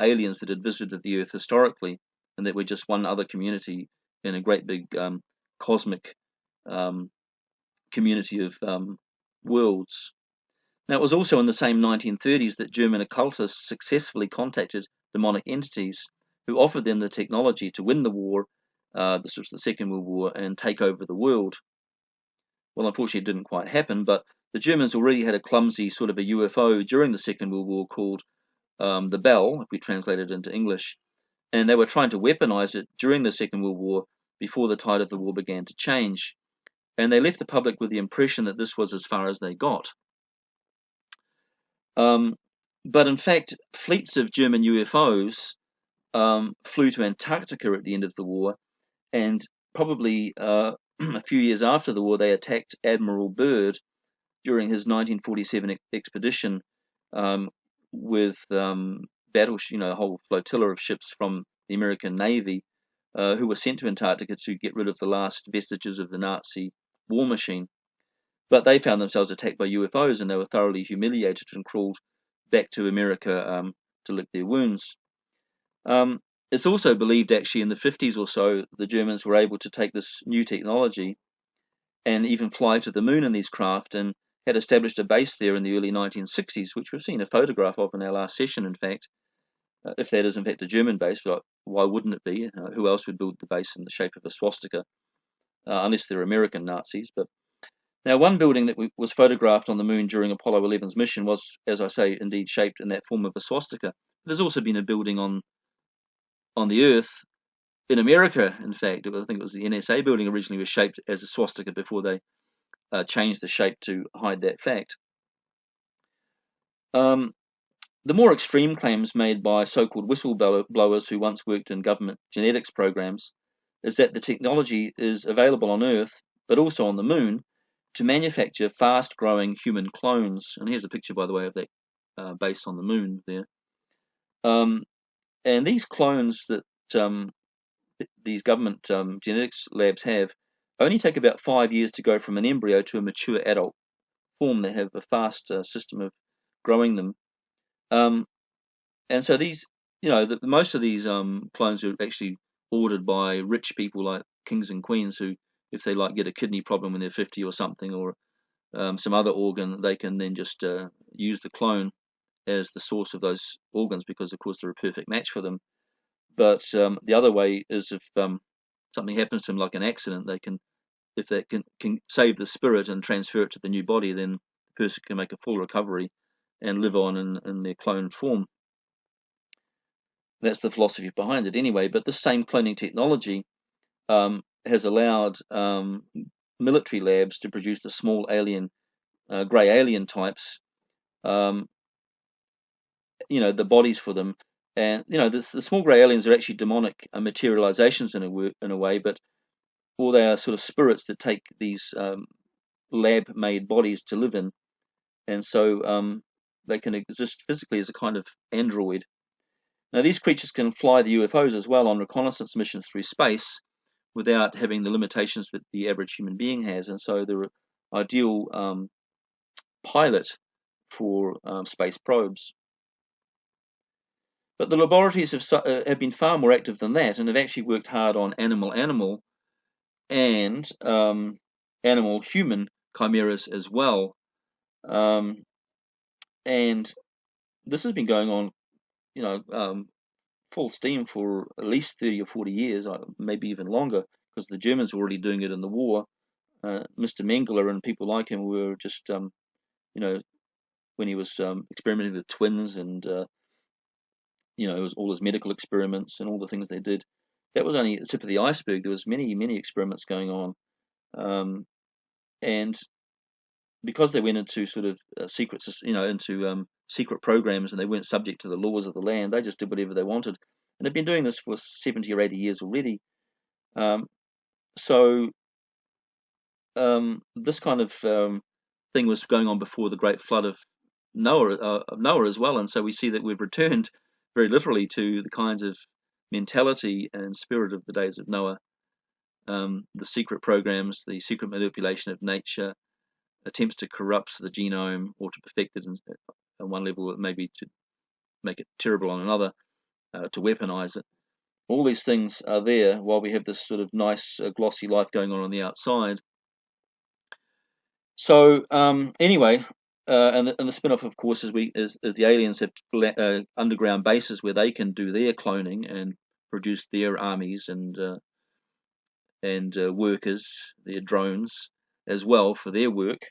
aliens that had visited the Earth historically, and that we're just one other community in a great big cosmic community of worlds. Now, it was also in the same 1930s that German occultists successfully contacted demonic entities who offered them the technology to win the war, this was the Second World War, and take over the world. Well, unfortunately, it didn't quite happen, but the Germans already had a clumsy sort of a UFO during the Second World War called the Bell, if we translate it into English, and they were trying to weaponize it during the Second World War before the tide of the war began to change. And they left the public with the impression that this was as far as they got. But in fact, fleets of German UFOs flew to Antarctica at the end of the war, and probably a few years after the war, they attacked Admiral Byrd during his 1947 expedition with a whole flotilla of ships from the American Navy who were sent to Antarctica to get rid of the last vestiges of the Nazi war machine. But they found themselves attacked by UFOs, and they were thoroughly humiliated and crawled back to America to lick their wounds. Um, it's also believed, actually, in the 50s or so, the Germans were able to take this new technology and even fly to the moon in these craft, and had established a base there in the early 1960s, which we've seen a photograph of in our last session, in fact. If that is, in fact, a German base, but why wouldn't it be? Who else would build the base in the shape of a swastika, unless they're American Nazis? But now, one building that was photographed on the moon during Apollo 11's mission was, as I say, indeed shaped in that form of a swastika. There's also been a building on the Earth in America, in fact. I think it was the NSA building originally was shaped as a swastika before they changed the shape to hide that fact. Um, the more extreme claims made by so-called whistleblowers who once worked in government genetics programs is that the technology is available on Earth, but also on the moon, to manufacture fast-growing human clones. And here's a picture, by the way, of that base on the moon there. And these clones that these government genetics labs have only take about 5 years to go from an embryo to a mature adult form. They have a fast system of growing them. And so these, most of these clones are actually ordered by rich people like kings and queens who, if they get a kidney problem when they're 50 or something, or some other organ, they can then just use the clone as the source of those organs, because of course they're a perfect match for them. But the other way is, if something happens to them, like an accident, if they can save the spirit and transfer it to the new body, then the person can make a full recovery and live on in their cloned form. That's the philosophy behind it anyway. But this same cloning technology has allowed military labs to produce the small alien, grey alien types, the bodies for them. And, the small grey aliens are actually demonic materializations in a way, or they are sort of spirits that take these lab-made bodies to live in. And so they can exist physically as a kind of android. Now, these creatures can fly the UFOs as well on reconnaissance missions through space without having the limitations that the average human being has. And so they're an ideal pilot for space probes. But the laboratories have been far more active than that, and have actually worked hard on animal-animal and animal-human chimeras as well. And this has been going on, full steam for at least 30 or 40 years, maybe even longer, because the Germans were already doing it in the war. Mr. Mengele and people like him were just, when he was experimenting with twins, and it was all his medical experiments and all the things they did. That was only the tip of the iceberg. There was many, many experiments going on, and because they went into sort of secret programs, and they weren't subject to the laws of the land, they just did whatever they wanted, and they've been doing this for 70 or 80 years already. So this kind of thing was going on before the great flood of Noah as well, and so we see that we've returned very literally to the kinds of mentality and spirit of the days of Noah. The secret programs, the secret manipulation of nature, attempts to corrupt the genome or to perfect it on one level, maybe to make it terrible on another, to weaponize it. All these things are there while we have this sort of nice, glossy life going on the outside. So anyway, and the spin-off, of course, is the aliens have underground bases where they can do their cloning and produce their armies and workers, their drones as well for their work.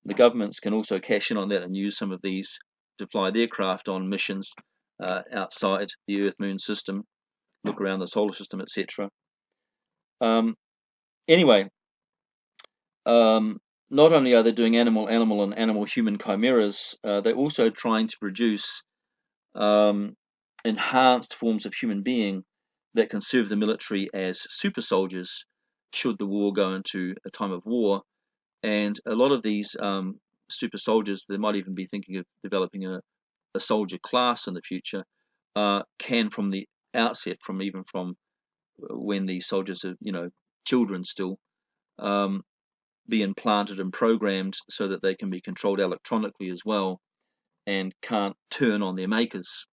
The governments can also cash in on that and use some of these to fly their craft on missions outside the Earth-Moon system, look around the solar system, etc. Anyway, not only are they doing animal and animal-human chimeras, they're also trying to produce enhanced forms of human being that can serve the military as super soldiers should the war go into a time of war. And a lot of these super soldiers, they might even be thinking of developing a soldier class in the future, can from the outset, from when these soldiers are, children still, be implanted and programmed so that they can be controlled electronically as well and can't turn on their makers.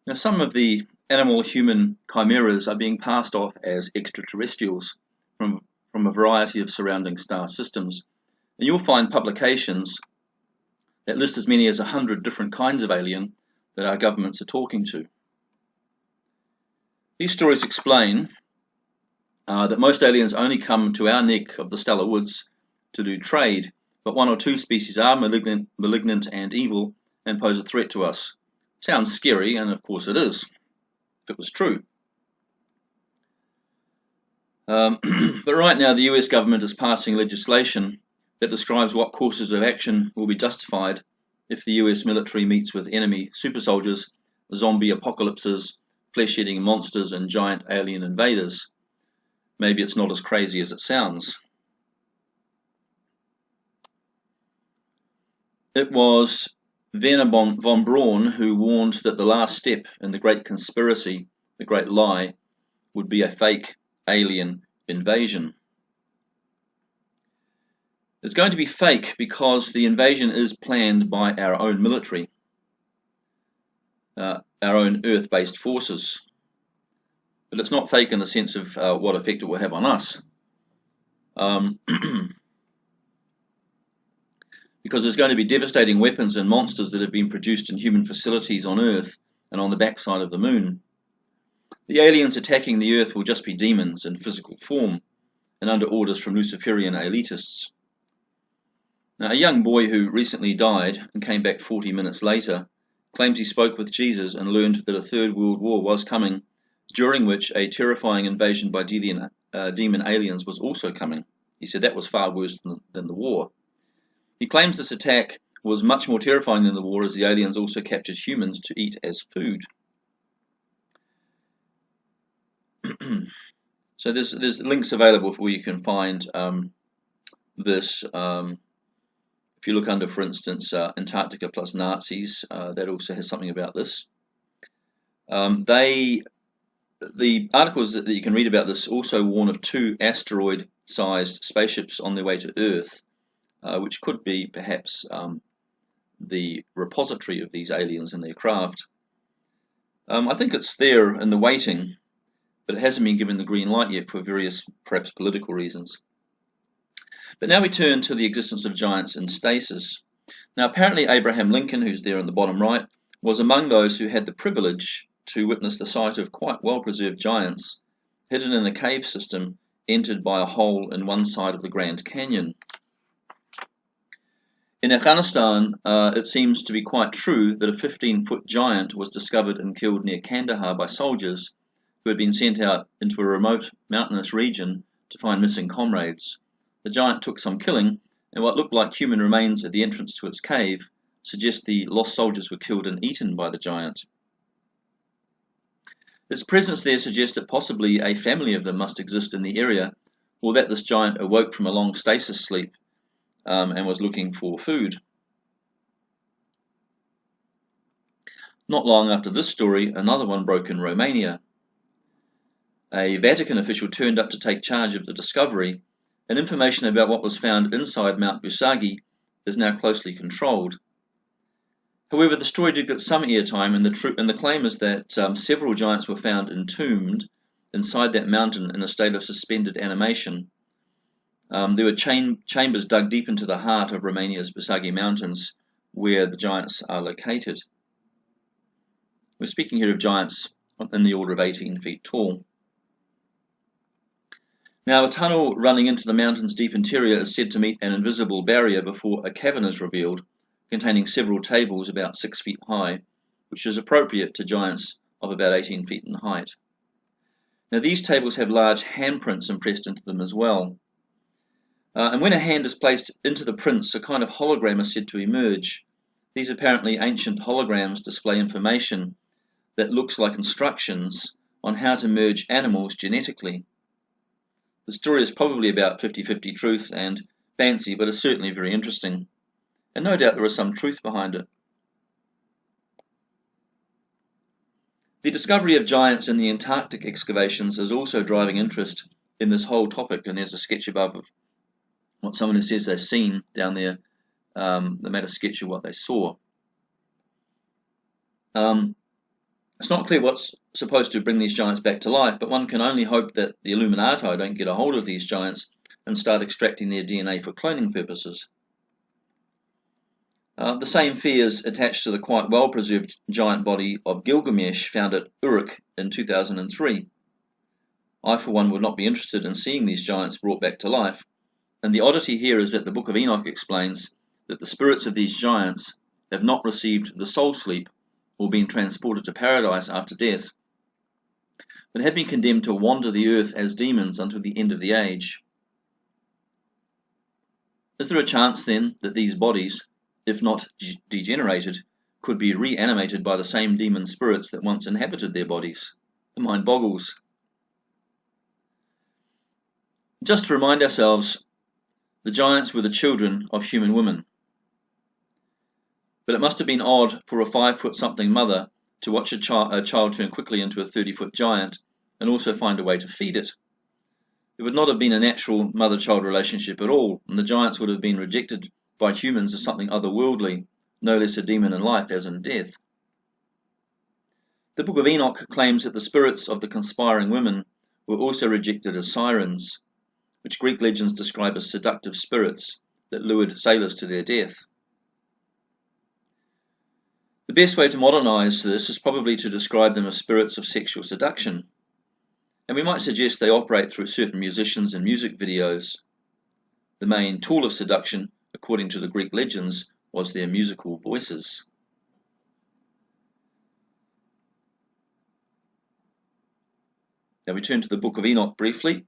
Now, some of the animal-human chimeras are being passed off as extraterrestrials from a variety of surrounding star systems. And you'll find publications that list as many as 100 different kinds of alien that our governments are talking to. These stories explain that most aliens only come to our neck of the stellar woods to do trade, but one or two species are malignant and evil and pose a threat to us. Sounds scary, and of course it is, if it was true. But right now the US government is passing legislation that describes what courses of action will be justified if the US military meets with enemy super soldiers, zombie apocalypses, flesh-eating monsters, and giant alien invaders. Maybe it's not as crazy as it sounds. It was Werner von Braun who warned that the last step in the great conspiracy, the great lie, would be a fake alien invasion. It's going to be fake because the invasion is planned by our own military, our own Earth-based forces. But it's not fake in the sense of what effect it will have on us. Because there's going to be devastating weapons and monsters that have been produced in human facilities on Earth and on the backside of the moon. The aliens attacking the Earth will just be demons in physical form and under orders from Luciferian elitists. Now, a young boy who recently died and came back 40 minutes later claims he spoke with Jesus and learned that a third world war was coming, during which a terrifying invasion by demon aliens was also coming. He said that was far worse than the war. He claims this attack was much more terrifying than the war, as the aliens also captured humans to eat as food. So there's links available where you can find this. If you look under, for instance, Antarctica plus Nazis, that also has something about this. The articles that you can read about this also warn of 2 asteroid-sized spaceships on their way to Earth, which could be perhaps the repository of these aliens and their craft. I think it's there in the waiting, but it hasn't been given the green light yet for various, perhaps political reasons. But now we turn to the existence of giants in stasis. Now, apparently Abraham Lincoln, who's there in the bottom right, was among those who had the privilege to witness the sight of quite well-preserved giants hidden in a cave system entered by a hole in one side of the Grand Canyon. In Afghanistan, it seems to be quite true that a 15-foot giant was discovered and killed near Kandahar by soldiers who had been sent out into a remote mountainous region to find missing comrades. The giant took some killing, and what looked like human remains at the entrance to its cave suggest the lost soldiers were killed and eaten by the giant. Its presence there suggests that possibly a family of them must exist in the area, or that this giant awoke from a long stasis sleep and was looking for food. Not long after this story, another one broke in Romania. A Vatican official turned up to take charge of the discovery, and information about what was found inside Mount Busagi is now closely controlled. However, the story did get some airtime, and the claim is that several giants were found entombed inside that mountain in a state of suspended animation. There were chambers dug deep into the heart of Romania's Busagi Mountains, where the giants are located. We're speaking here of giants in the order of 18 feet tall. Now, a tunnel running into the mountain's deep interior is said to meet an invisible barrier before a cavern is revealed, containing several tables about 6 feet high, which is appropriate to giants of about 18 feet in height. Now, these tables have large handprints impressed into them as well. And when a hand is placed into the prints, a kind of hologram is said to emerge. These apparently ancient holograms display information that looks like instructions on how to merge animals genetically. The story is probably about 50-50 truth and fancy, but it's certainly very interesting, and no doubt there is some truth behind it. The discovery of giants in the Antarctic excavations is also driving interest in this whole topic, and there's a sketch above of what someone who says they've seen down there. They made a sketch of what they saw. It's not clear what's supposed to bring these giants back to life, but one can only hope that the Illuminati don't get a hold of these giants and start extracting their DNA for cloning purposes. The same fears attached to the quite well-preserved giant body of Gilgamesh found at Uruk in 2003. I, for one, would not be interested in seeing these giants brought back to life, and the oddity here is that the Book of Enoch explains that the spirits of these giants have not received the soul sleep or been transported to paradise after death, but have been condemned to wander the earth as demons until the end of the age. Is there a chance, then, that these bodies, if not degenerated, could be reanimated by the same demon spirits that once inhabited their bodies? The mind boggles. Just to remind ourselves, the giants were the children of human women. But it must have been odd for a 5-foot-something mother to watch a child turn quickly into a 30-foot giant and also find a way to feed it. It would not have been a natural mother-child relationship at all, and the giants would have been rejected by humans as something otherworldly, no less a demon in life as in death. The Book of Enoch claims that the spirits of the conspiring women were also rejected as sirens, which Greek legends describe as seductive spirits that lured sailors to their death. The best way to modernize this is probably to describe them as spirits of sexual seduction, and we might suggest they operate through certain musicians and music videos. The main tool of seduction, according to the Greek legends, was their musical voices. Now we turn to the Book of Enoch briefly.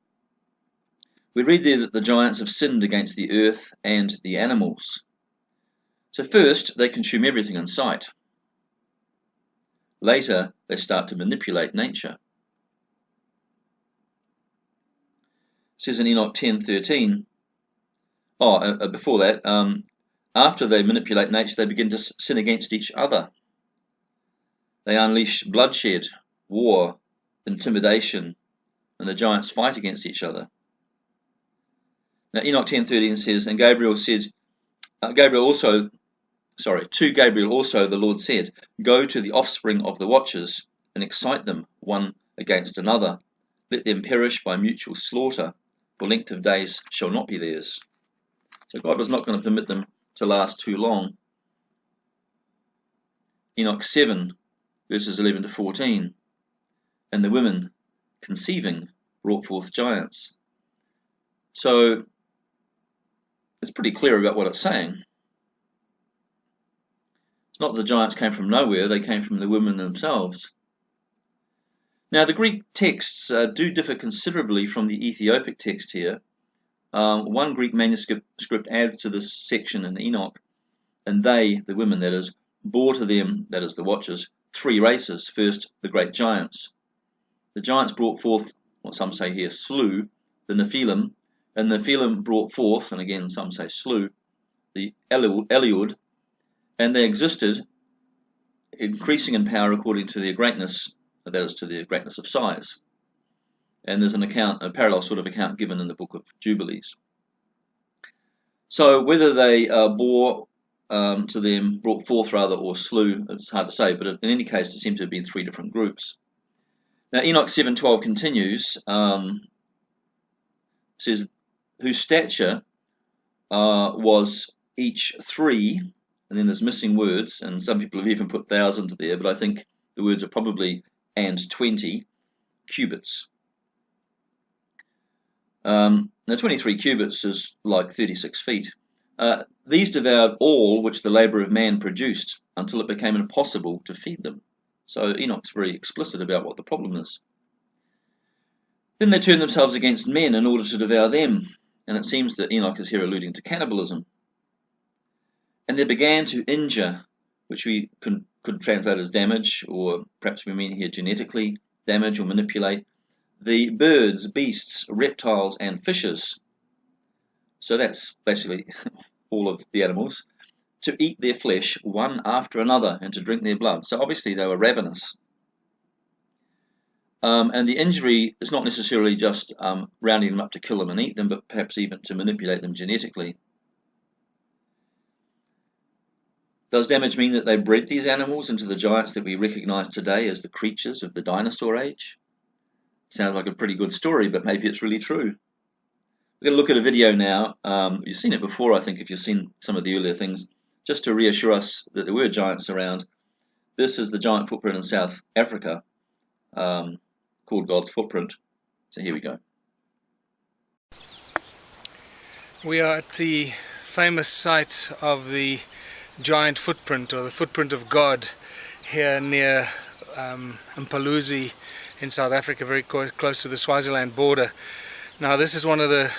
We read there that the giants have sinned against the earth and the animals. So first, they consume everything in sight. Later, they start to manipulate nature. It says in Enoch 10:13, before that, after they manipulate nature, they begin to sin against each other. They unleash bloodshed, war, intimidation, and the giants fight against each other. Now Enoch 10:13 says, and to Gabriel also the Lord said, go to the offspring of the watchers and excite them one against another. Let them perish by mutual slaughter, for length of days shall not be theirs. So God was not going to permit them to last too long. Enoch 7, verses 11 to 14. And the women, conceiving, brought forth giants. So it's pretty clear about what it's saying. It's not that the giants came from nowhere, they came from the women themselves. Now the Greek texts do differ considerably from the Ethiopic text here. One Greek manuscript adds to this section in Enoch, and they, the women that is, bore to them, that is the watchers, 3 races. First, the great giants. The giants brought forth, what some say here, slew, the Nephilim, and the Nephilim brought forth, and again some say slew, the Eliud, and they existed, increasing in power according to their greatness, that is, to their greatness of size. And there's a parallel sort of account given in the Book of Jubilees. So whether they brought forth rather, or slew, it's hard to say, but in any case, there seem to have been 3 different groups. Now Enoch 7:12 continues, says, whose stature was each 3, and then there's missing words, and some people have even put 1,000 there, but I think the words are probably and 20 cubits. Now 23 cubits is like 36 feet. These devoured all which the labour of man produced, until it became impossible to feed them. So Enoch's very explicit about what the problem is. Then they turned themselves against men in order to devour them, and it seems that Enoch is here alluding to cannibalism. And they began to injure which we could translate as damage, or perhaps we mean here genetically damage or manipulate, the birds, beasts, reptiles, and fishes. So that's basically all of the animals, to eat their flesh one after another and to drink their blood. So obviously they were ravenous. And the injury is not necessarily just rounding them up to kill them and eat them, but perhaps even to manipulate them genetically. Does damage mean that they bred these animals into the giants that we recognize today as the creatures of the dinosaur age? Sounds like a pretty good story, but maybe it's really true. We're going to look at a video now. You've seen it before, I think, if you've seen some of the earlier things, just to reassure us that there were giants around. This is the giant footprint in South Africa, called God's Footprint. So here we go. We are at the famous site of the giant footprint, or the footprint of God, here near Mphaluzi in South Africa, very close to the Swaziland border. Now this is one of the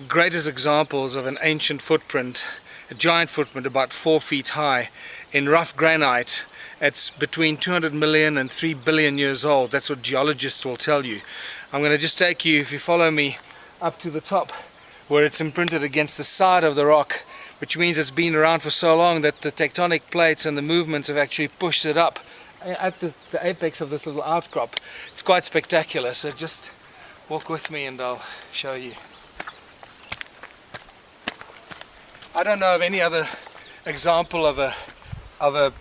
greatest examples of an ancient footprint, a giant footprint about 4 feet high in rough granite. It's between 200 million and 3 billion years old. That's what geologists will tell you. I'm going to just take you, if you follow me, up to the top where it's imprinted against the side of the rock, which means it's been around for so long that the tectonic plates and the movements have actually pushed it up at the apex of this little outcrop. It's quite spectacular, so just walk with me and I'll show you. I don't know of any other example of a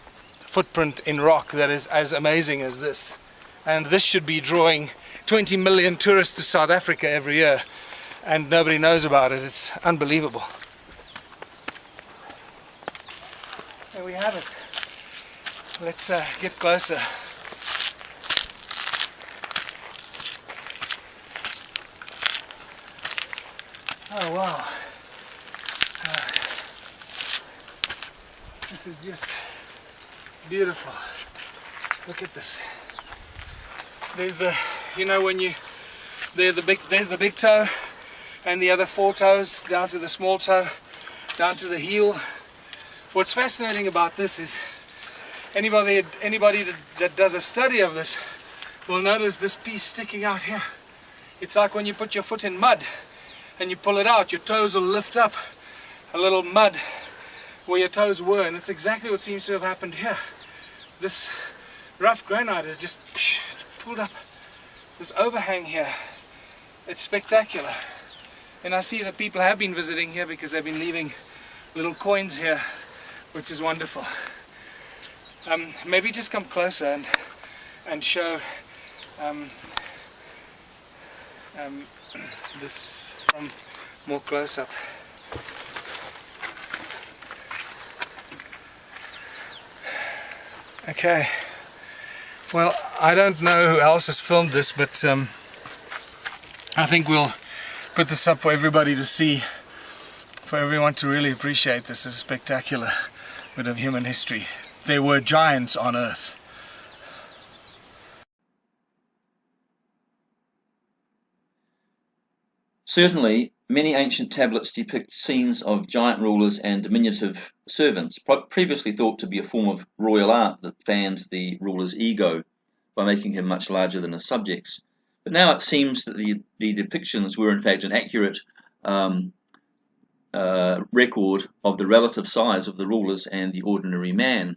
footprint in rock that is as amazing as this, and this should be drawing 20 million tourists to South Africa every year, and nobody knows about it. It's unbelievable. There we have it. Let's get closer. Oh wow. This is just beautiful. Look at this. There's the, you know, when you, there's the big toe and the other 4 toes down to the small toe, down to the heel. What's fascinating about this is anybody that does a study of this will notice this piece sticking out here. It's like when you put your foot in mud and you pull it out, your toes will lift up a little mud where your toes were, and that's exactly what seems to have happened here. This rough granite is just, it's pulled up this overhang here. It's spectacular, and I see that people have been visiting here because they've been leaving little coins here, which is wonderful. Maybe just come closer and show this from more close up. Okay, well, I don't know who else has filmed this, but I think we'll put this up for everybody to see, for everyone to really appreciate this. Is a spectacular bit of human history. There were giants on Earth. Certainly, many ancient tablets depict scenes of giant rulers and diminutive servants, previously thought to be a form of royal art that fanned the ruler's ego by making him much larger than his subjects. But now it seems that the depictions were in fact an accurate record of the relative size of the rulers and the ordinary man.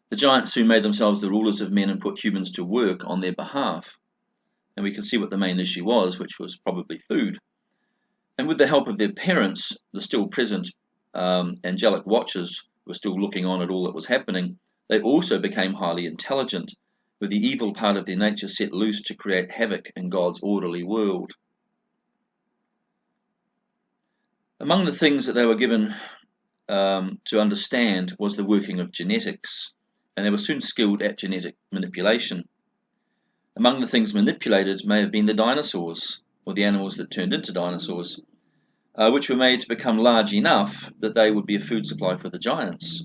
The giants soon made themselves the rulers of men and put humans to work on their behalf. And we can see what the main issue was, which was probably food. And with the help of their parents, the still present angelic watchers who were still looking on at all that was happening, they also became highly intelligent, with the evil part of their nature set loose to create havoc in God's orderly world. Among the things that they were given to understand was the working of genetics, and they were soon skilled at genetic manipulation. Among the things manipulated may have been the dinosaurs, or the animals that turned into dinosaurs, which were made to become large enough that they would be a food supply for the giants.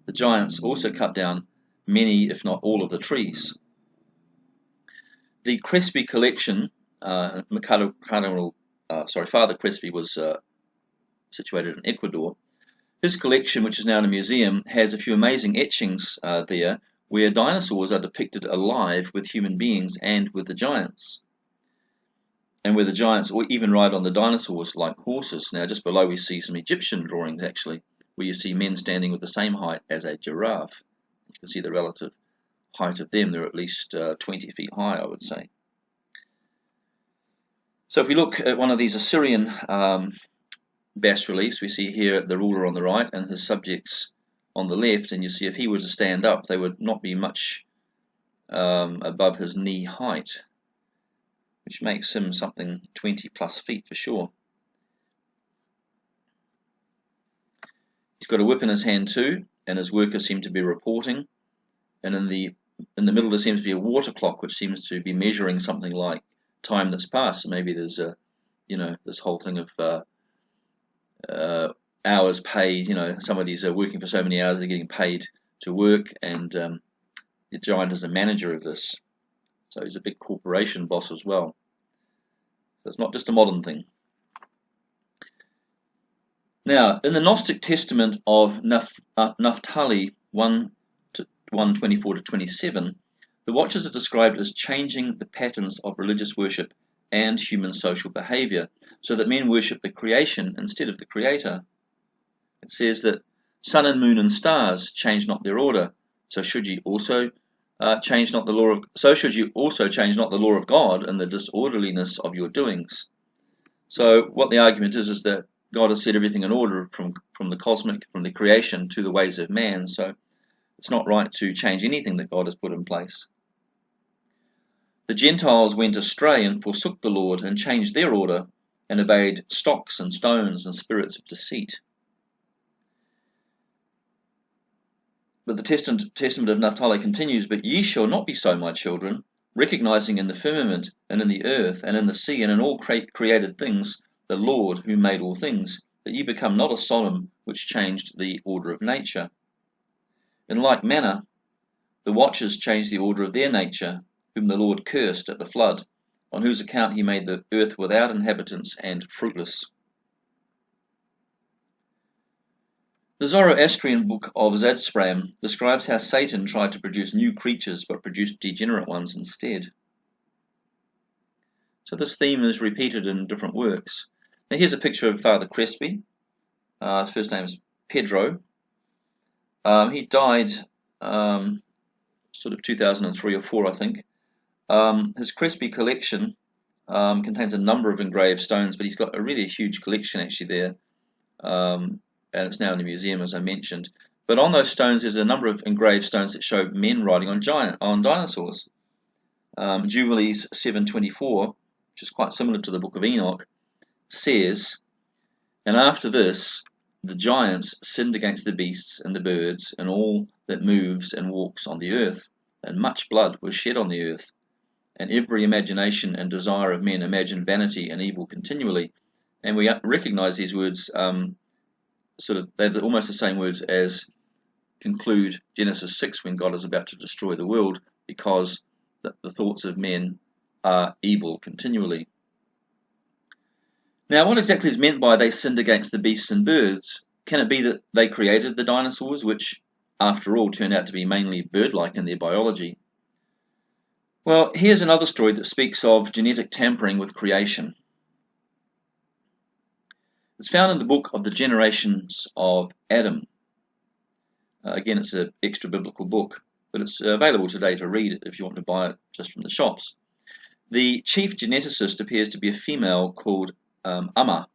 The giants also cut down many, if not all, of the trees. The Crespi collection, Father Crespi was situated in Ecuador, His collection, which is now in a museum, has a few amazing etchings there where dinosaurs are depicted alive with human beings and with the giants. And where the giants even ride on the dinosaurs like horses. Now just below we see some Egyptian drawings actually, where you see men standing with the same height as a giraffe. You can see the relative height of them. They're at least 20 feet high, I would say. So if we look at one of these Assyrian bas-reliefs, we see here the ruler on the right and his subjects on the left, and you see if he were to stand up, they would not be much above his knee height, which makes him something 20 plus feet for sure. He's got a whip in his hand too, and his workers seem to be reporting, and in the middle there seems to be a water clock which seems to be measuring something like time that's passed. So maybe there's a, this whole thing of hours paid. Somebody's working for so many hours, they're getting paid to work, and the giant is a manager of this. So he's a big corporation boss as well. So it's not just a modern thing. Now, in the Gnostic Testament of Naphtali 1:24-27, the Watchers are described as changing the patterns of religious worship and human social behavior, so that men worship the creation instead of the Creator. It says that sun and moon and stars change not their order, so should ye also change not the law of God in the disorderliness of your doings. So what the argument is that God has set everything in order from the cosmic, from the creation to the ways of man, so it's not right to change anything that God has put in place. The Gentiles went astray and forsook the Lord and changed their order and obeyed stocks and stones and spirits of deceit. But the testament of Naphtali continues, but ye shall not be so, my children, recognizing in the firmament and in the earth and in the sea and in all created things the Lord who made all things, that ye become not as Sodom, which changed the order of nature. In like manner, the Watchers changed the order of their nature, whom the Lord cursed at the flood, on whose account he made the earth without inhabitants and fruitless. The Zoroastrian book of Zadspram describes how Satan tried to produce new creatures but produced degenerate ones instead. So this theme is repeated in different works. Now here's a picture of Father Crespi. His first name is Pedro. He died sort of 2003 or 4, I think. His Crespi collection contains a number of engraved stones, but he's got a really huge collection actually there, and it's now in the museum, as I mentioned. But on those stones there's a number of engraved stones that show men riding on dinosaurs. Jubilees 7:24, which is quite similar to the Book of Enoch, says, "And after this the giants sinned against the beasts and the birds and all that moves and walks on the earth, and much blood was shed on the earth. And every imagination and desire of men imagined vanity and evil continually." And we recognize these words, they're almost the same words as conclude Genesis 6 when God is about to destroy the world, because the thoughts of men are evil continually. Now, what exactly is meant by they sinned against the beasts and birds? Can it be that they created the dinosaurs, which, after all, turned out to be mainly bird-like in their biology? Well, here's another story that speaks of genetic tampering with creation. It's found in the book of the Generations of Adam. Again, it's an extra-biblical book, but it's available today to read if you want to buy it just from the shops. The chief geneticist appears to be a female called Amma,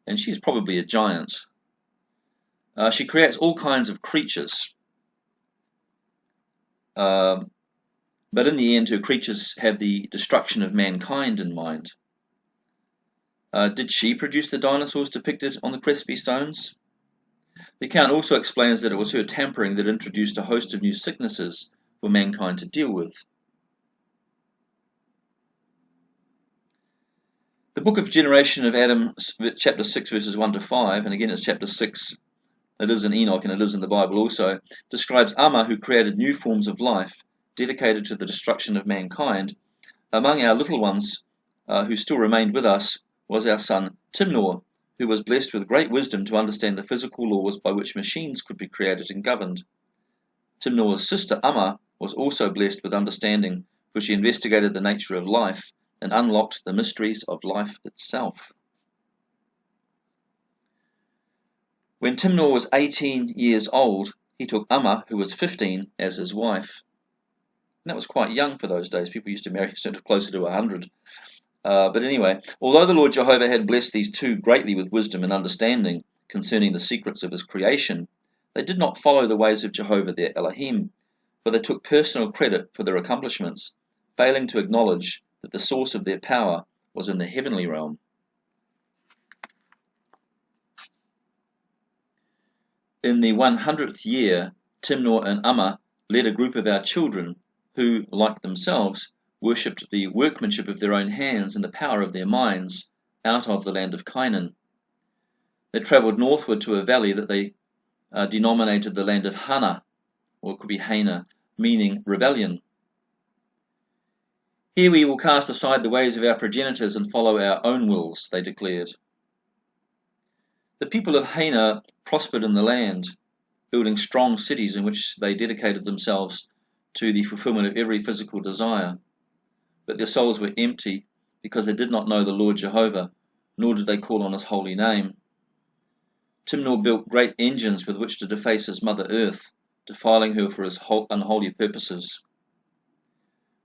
and she's probably a giant. She creates all kinds of creatures, but in the end her creatures have the destruction of mankind in mind. Did she produce the dinosaurs depicted on the Crespi stones? The account also explains that it was her tampering that introduced a host of new sicknesses for mankind to deal with. The book of Generation of Adam, chapter 6, verses 1 to 5, and again it's chapter 6, it is in Enoch and it is in the Bible also, describes Amma, who created new forms of life dedicated to the destruction of mankind. Among our little ones who still remained with us was our son Timnor, who was blessed with great wisdom to understand the physical laws by which machines could be created and governed. Timnor's sister Amma was also blessed with understanding, for she investigated the nature of life and unlocked the mysteries of life itself. When Timnor was 18 years old, he took Amma, who was 15, as his wife. And that was quite young for those days. People used to marry sort of closer to 100. But anyway, although the Lord Jehovah had blessed these two greatly with wisdom and understanding concerning the secrets of his creation, they did not follow the ways of Jehovah their Elohim, for they took personal credit for their accomplishments, failing to acknowledge that the source of their power was in the heavenly realm. In the 100th year, Timnor and Amma led a group of our children who, like themselves, worshipped the workmanship of their own hands and the power of their minds out of the land of Canaan. They travelled northward to a valley that they denominated the land of Hana, or it could be Hana, meaning rebellion. Here we will cast aside the ways of our progenitors and follow our own wills, they declared. The people of Hana prospered in the land, building strong cities in which they dedicated themselves to the fulfillment of every physical desire. But their souls were empty because they did not know the Lord Jehovah, nor did they call on his holy name. Timnor built great engines with which to deface his mother earth, defiling her for his unholy purposes.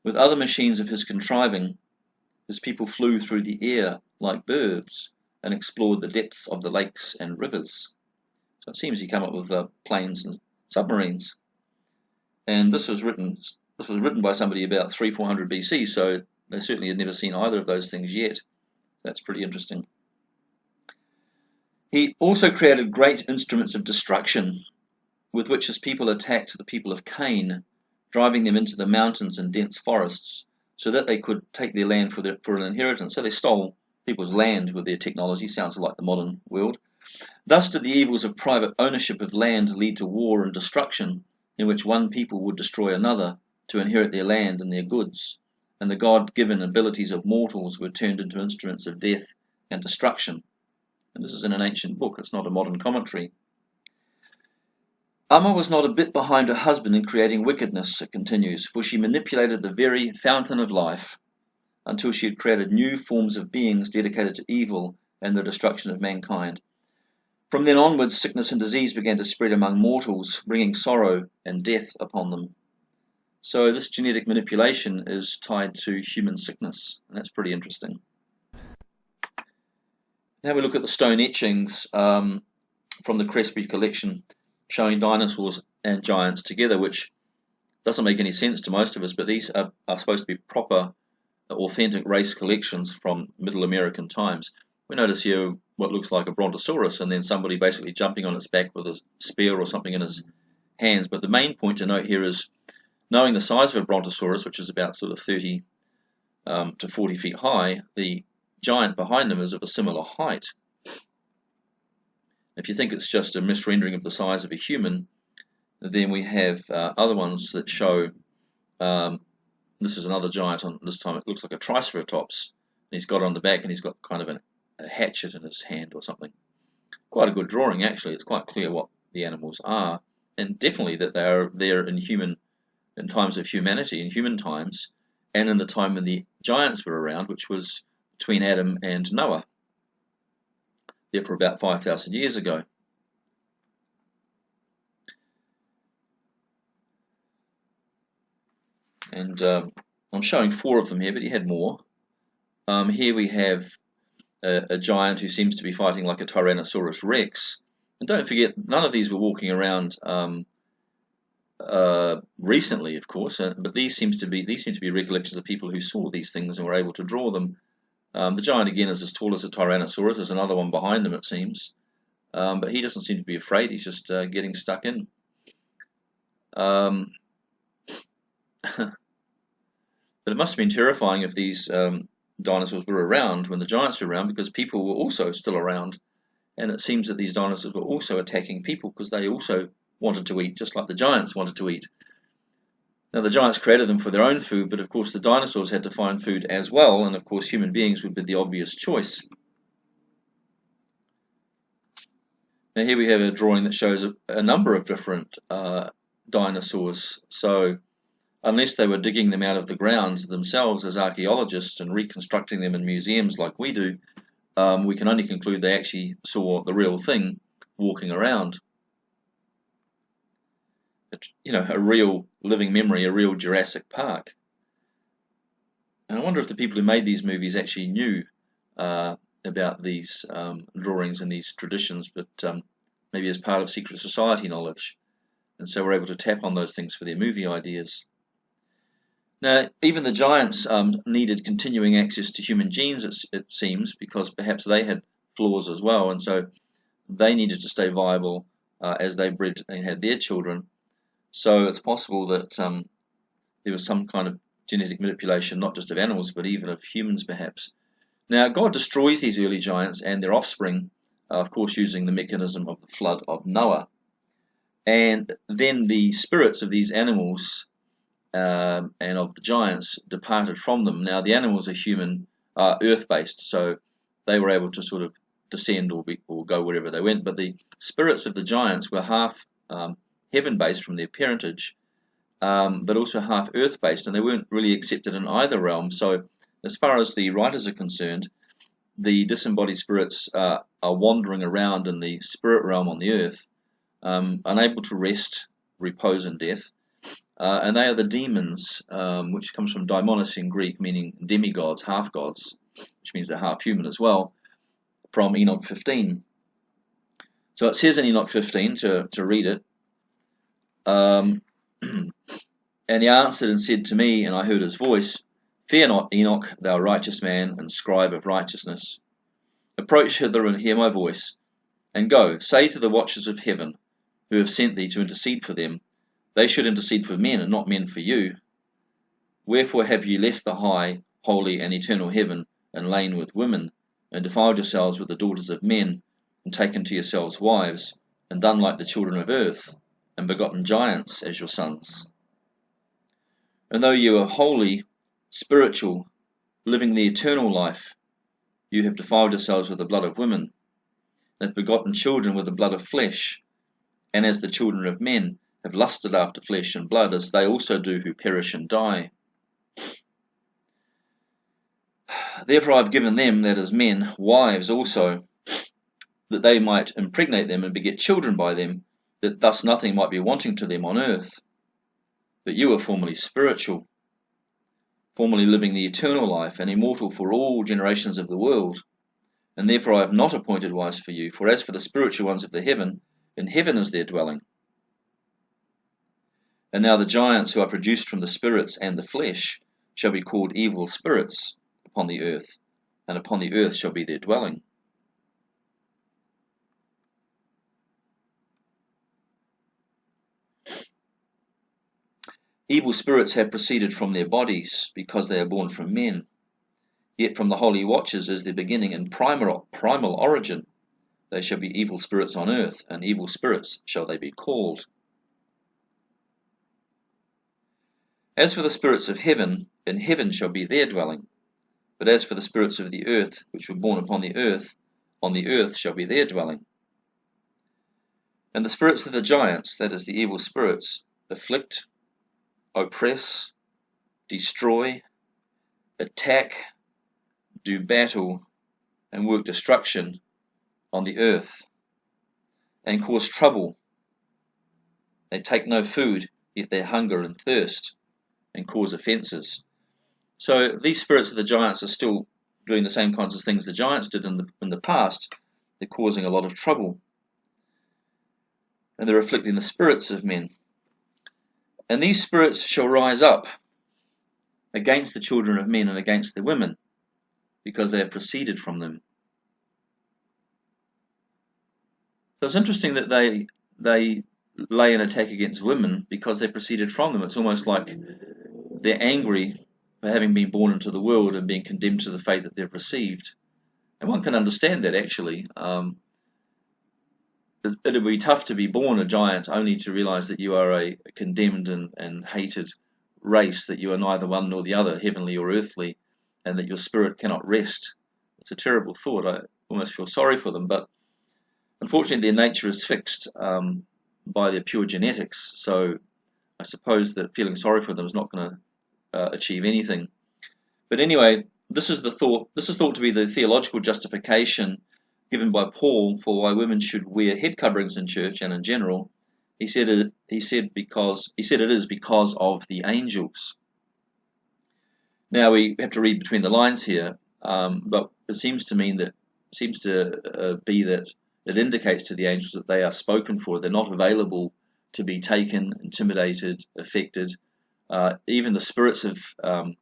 With other machines of his contriving, his people flew through the air like birds and explored the depths of the lakes and rivers. So it seems he came up with planes and submarines. And this was written by somebody about 300-400 BC, so they certainly had never seen either of those things yet. That's pretty interesting. He also created great instruments of destruction with which his people attacked the people of Cain, driving them into the mountains and dense forests so that they could take their land for an inheritance. So they stole people's land with their technology. Sounds like the modern world. Thus did the evils of private ownership of land lead to war and destruction, in which one people would destroy another to inherit their land and their goods, and the God-given abilities of mortals were turned into instruments of death and destruction. And this is in an ancient book, it's not a modern commentary. Amma was not a bit behind her husband in creating wickedness, it continues, for she manipulated the very fountain of life until she had created new forms of beings dedicated to evil and the destruction of mankind. From then onwards, sickness and disease began to spread among mortals, bringing sorrow and death upon them. So this genetic manipulation is tied to human sickness, and that's pretty interesting. Now we look at the stone etchings from the Crespi collection, showing dinosaurs and giants together, which doesn't make any sense to most of us, but these are supposed to be proper, authentic race collections from Middle American times. We notice here what looks like a brontosaurus, and then somebody basically jumping on its back with a spear or something in his hands. But the main point to note here is, knowing the size of a brontosaurus, which is about sort of 30 to 40 feet high, the giant behind them is of a similar height. If you think it's just a misrendering of the size of a human, then we have other ones that show, this is another giant, on this time it looks like a triceratops, and he's got it on the back and he's got kind of a hatchet in his hand or something. Quite a good drawing actually, it's quite clear what the animals are, and definitely that they are there in times of humanity, in human times, and in the time when the giants were around, which was between Adam and Noah, therefore about 5,000 years ago. And I'm showing 4 of them here, but he had more. Here we have a giant who seems to be fighting like a Tyrannosaurus Rex. And don't forget, none of these were walking around recently, of course, but these seem to be recollections of people who saw these things and were able to draw them. The giant again is as tall as a Tyrannosaurus. There's another one behind him, it seems, but he doesn't seem to be afraid. He's just getting stuck in. But it must have been terrifying if these dinosaurs were around when the giants were around, because people were also still around, and it seems that these dinosaurs were also attacking people because they also wanted to eat, just like the giants wanted to eat. Now the giants created them for their own food, but of course the dinosaurs had to find food as well, and of course human beings would be the obvious choice. Now here we have a drawing that shows a number of different dinosaurs. So unless they were digging them out of the ground themselves as archaeologists and reconstructing them in museums like we do, we can only conclude they actually saw the real thing walking around. A real living memory, a real Jurassic Park. And I wonder if the people who made these movies actually knew about these drawings and these traditions, but maybe as part of secret society knowledge, and so we're able to tap on those things for their movie ideas. Now, even the giants needed continuing access to human genes, it seems, because perhaps they had flaws as well, and so they needed to stay viable as they bred and had their children. So it's possible that there was some kind of genetic manipulation, not just of animals, but even of humans, perhaps. Now, God destroys these early giants and their offspring, of course, using the mechanism of the flood of Noah. And then the spirits of these animals and of the giants departed from them. Now, the animals are earth-based, so they were able to sort of descend or go wherever they went. But the spirits of the giants were half heaven-based from their parentage, but also half earth-based, and they weren't really accepted in either realm. So as far as the writers are concerned, the disembodied spirits are wandering around in the spirit realm on the earth, unable to rest, repose in death, and they are the demons, which comes from daimonos in Greek, meaning demigods, half-gods, which means they're half-human as well, from Enoch 15. So it says in Enoch 15, to read it, and he answered and said to me, and I heard his voice, Fear not, Enoch, thou righteous man and scribe of righteousness. Approach hither and hear my voice, and go, say to the watchers of heaven, who have sent thee to intercede for them, they should intercede for men, and not men for you. Wherefore have ye left the high, holy, and eternal heaven, and lain with women, and defiled yourselves with the daughters of men, and taken to yourselves wives, and done like the children of earth, and begotten giants as your sons? And though you are holy, spiritual, living the eternal life, you have defiled yourselves with the blood of women, and have begotten children with the blood of flesh, and as the children of men have lusted after flesh and blood, as they also do who perish and die. Therefore I have given them, that is men, wives also, that they might impregnate them and beget children by them, that thus nothing might be wanting to them on earth. But you were formerly spiritual, formerly living the eternal life, and immortal for all generations of the world. And therefore I have not appointed wives for you, for as for the spiritual ones of the heaven, in heaven is their dwelling. And now the giants who are produced from the spirits and the flesh shall be called evil spirits upon the earth, and upon the earth shall be their dwelling. Evil spirits have proceeded from their bodies, because they are born from men. Yet from the holy watchers is their beginning and primal origin. They shall be evil spirits on earth, and evil spirits shall they be called. As for the spirits of heaven, in heaven shall be their dwelling. But as for the spirits of the earth, which were born upon the earth shall be their dwelling. And the spirits of the giants, that is, the evil spirits, afflict, oppress, destroy, attack, do battle, and work destruction on the earth, and cause trouble. They take no food, yet they hunger and thirst, and cause offences. So these spirits of the giants are still doing the same kinds of things the giants did in the past. They're causing a lot of trouble, and they're afflicting the spirits of men. And these spirits shall rise up against the children of men and against the women, because they have proceeded from them. So it's interesting that they lay an attack against women because they proceeded from them. It's almost like they're angry for having been born into the world and being condemned to the fate that they've received. And one can understand that, actually. It would be tough to be born a giant only to realize that you are a condemned and hated race, that you are neither one nor the other, heavenly or earthly, and that your spirit cannot rest. It's a terrible thought. I almost feel sorry for them, but Unfortunately, their nature is fixed by their pure genetics, so I suppose that feeling sorry for them is not going to achieve anything. But anyway, this is thought to be the theological justification given by Paul for why women should wear head coverings in church and in general. He said it is because of the angels. Now we have to read between the lines here, but it seems to be that it indicates to the angels that they are spoken for. They're not available to be taken, intimidated, affected. Even the spirits of the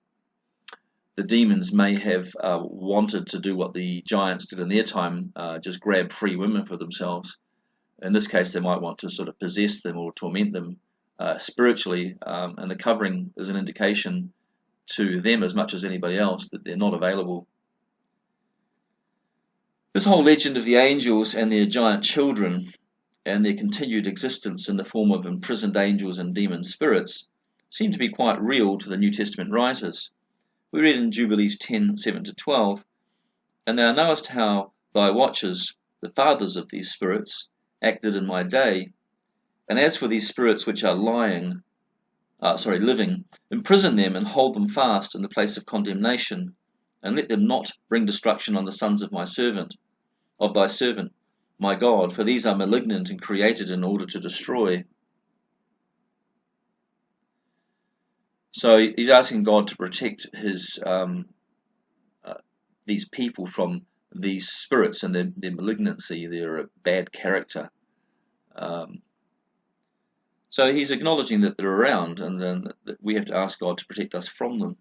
demons may have wanted to do what the giants did in their time, just grab free women for themselves. In this case, they might want to sort of possess them or torment them spiritually, and the covering is an indication to them as much as anybody else that they're not available. This whole legend of the angels and their giant children and their continued existence in the form of imprisoned angels and demon spirits seem to be quite real to the New Testament writers. We read in Jubilees 10:7-12, "And thou knowest how thy watchers, the fathers of these spirits, acted in my day. And as for these spirits which are living, imprison them and hold them fast in the place of condemnation, and let them not bring destruction on the sons of thy servant, my God, for these are malignant and created in order to destroy." So he's asking God to protect these people from these spirits and their malignancy, their bad character. So he's acknowledging that they're around, and then that we have to ask God to protect us from them.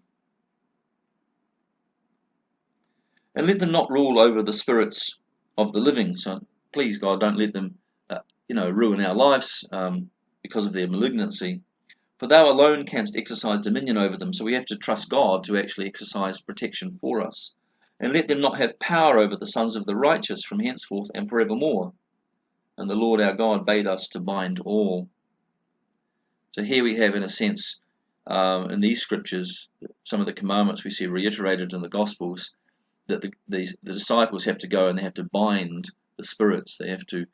And let them not rule over the spirits of the living. So please, God, don't let them ruin our lives because of their malignancy. For thou alone canst exercise dominion over them, so we have to trust God to actually exercise protection for us. And let them not have power over the sons of the righteous from henceforth and forevermore. And the Lord our God bade us to bind all. So here we have, in a sense, in these scriptures, some of the commandments we see reiterated in the Gospels, that the disciples have to go and they have to bind the spirits. They have to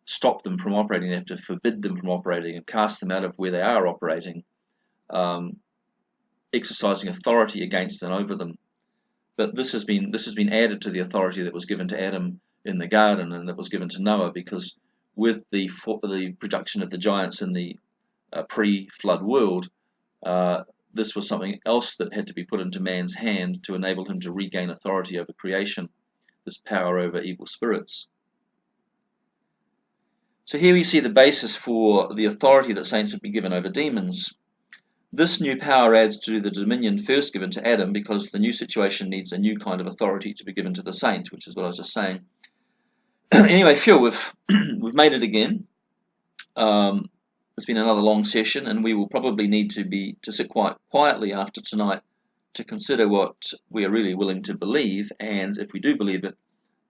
stop them from operating. They have to forbid them from operating and cast them out of where they are operating, exercising authority against and over them. But this has been added to the authority that was given to Adam in the garden and that was given to Noah, because with the production of the giants in the pre-flood world, this was something else that had to be put into man's hand to enable him to regain authority over creation, this power over evil spirits. So here we see the basis for the authority that saints have been given over demons. This new power adds to the dominion first given to Adam, because the new situation needs a new kind of authority to be given to the saint, which is what I was just saying. Anyway, Phil, we've made it again. It's been another long session, and we will probably need to sit quite quietly after tonight to consider what we are really willing to believe, and if we do believe it,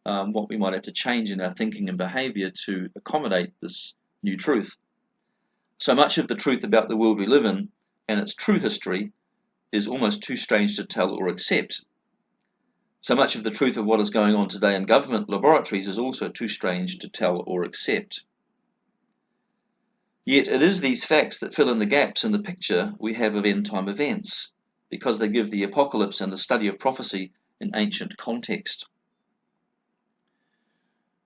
what we might have to change in our thinking and behaviour to accommodate this new truth. So much of the truth about the world we live in and its true history is almost too strange to tell or accept. So much of the truth of what is going on today in government laboratories is also too strange to tell or accept. Yet it is these facts that fill in the gaps in the picture we have of end-time events, because they give the apocalypse and the study of prophecy an ancient context.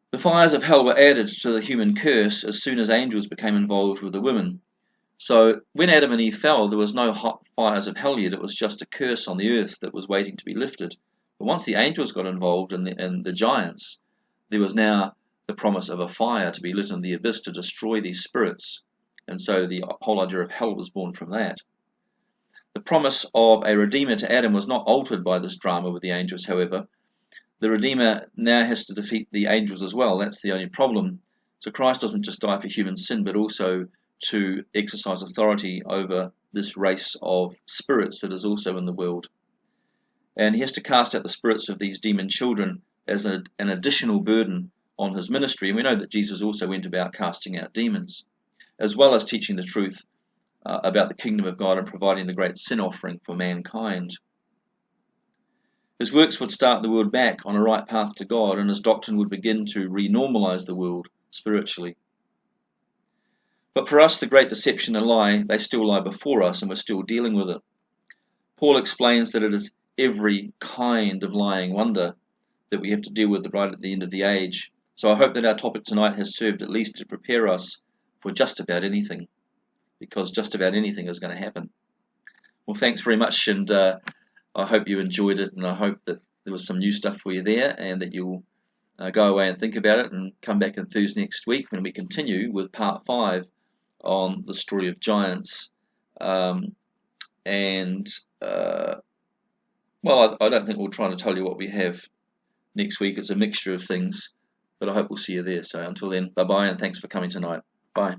The fires of hell were added to the human curse as soon as angels became involved with the women. So when Adam and Eve fell, there was no hot fires of hell yet. It was just a curse on the earth that was waiting to be lifted. But once the angels got involved and the giants, there was now the promise of a fire to be lit in the abyss to destroy these spirits. And so the whole idea of hell was born from that. The promise of a Redeemer to Adam was not altered by this drama with the angels, however. The Redeemer now has to defeat the angels as well. That's the only problem. So Christ doesn't just die for human sin, but also to exercise authority over this race of spirits that is also in the world. And he has to cast out the spirits of these demon children as an additional burden on his ministry. And we know that Jesus also went about casting out demons, as well as teaching the truth about the kingdom of God and providing the great sin offering for mankind. His works would start the world back on a right path to God, and his doctrine would begin to renormalize the world spiritually. But for us, the great deception and lie, they still lie before us, and we're still dealing with it. Paul explains that it is every kind of lying wonder that we have to deal with right at the end of the age. So I hope that our topic tonight has served at least to prepare us for just about anything, because just about anything is going to happen. Well, thanks very much, and I hope you enjoyed it, and I hope that there was some new stuff for you there, and that you'll go away and think about it and come back enthused next week when we continue with part 5 on the story of giants. Well, I don't think we'll try to tell you what we have next week. It's a mixture of things, but I hope we'll see you there. So until then, bye-bye, and thanks for coming tonight. Bye.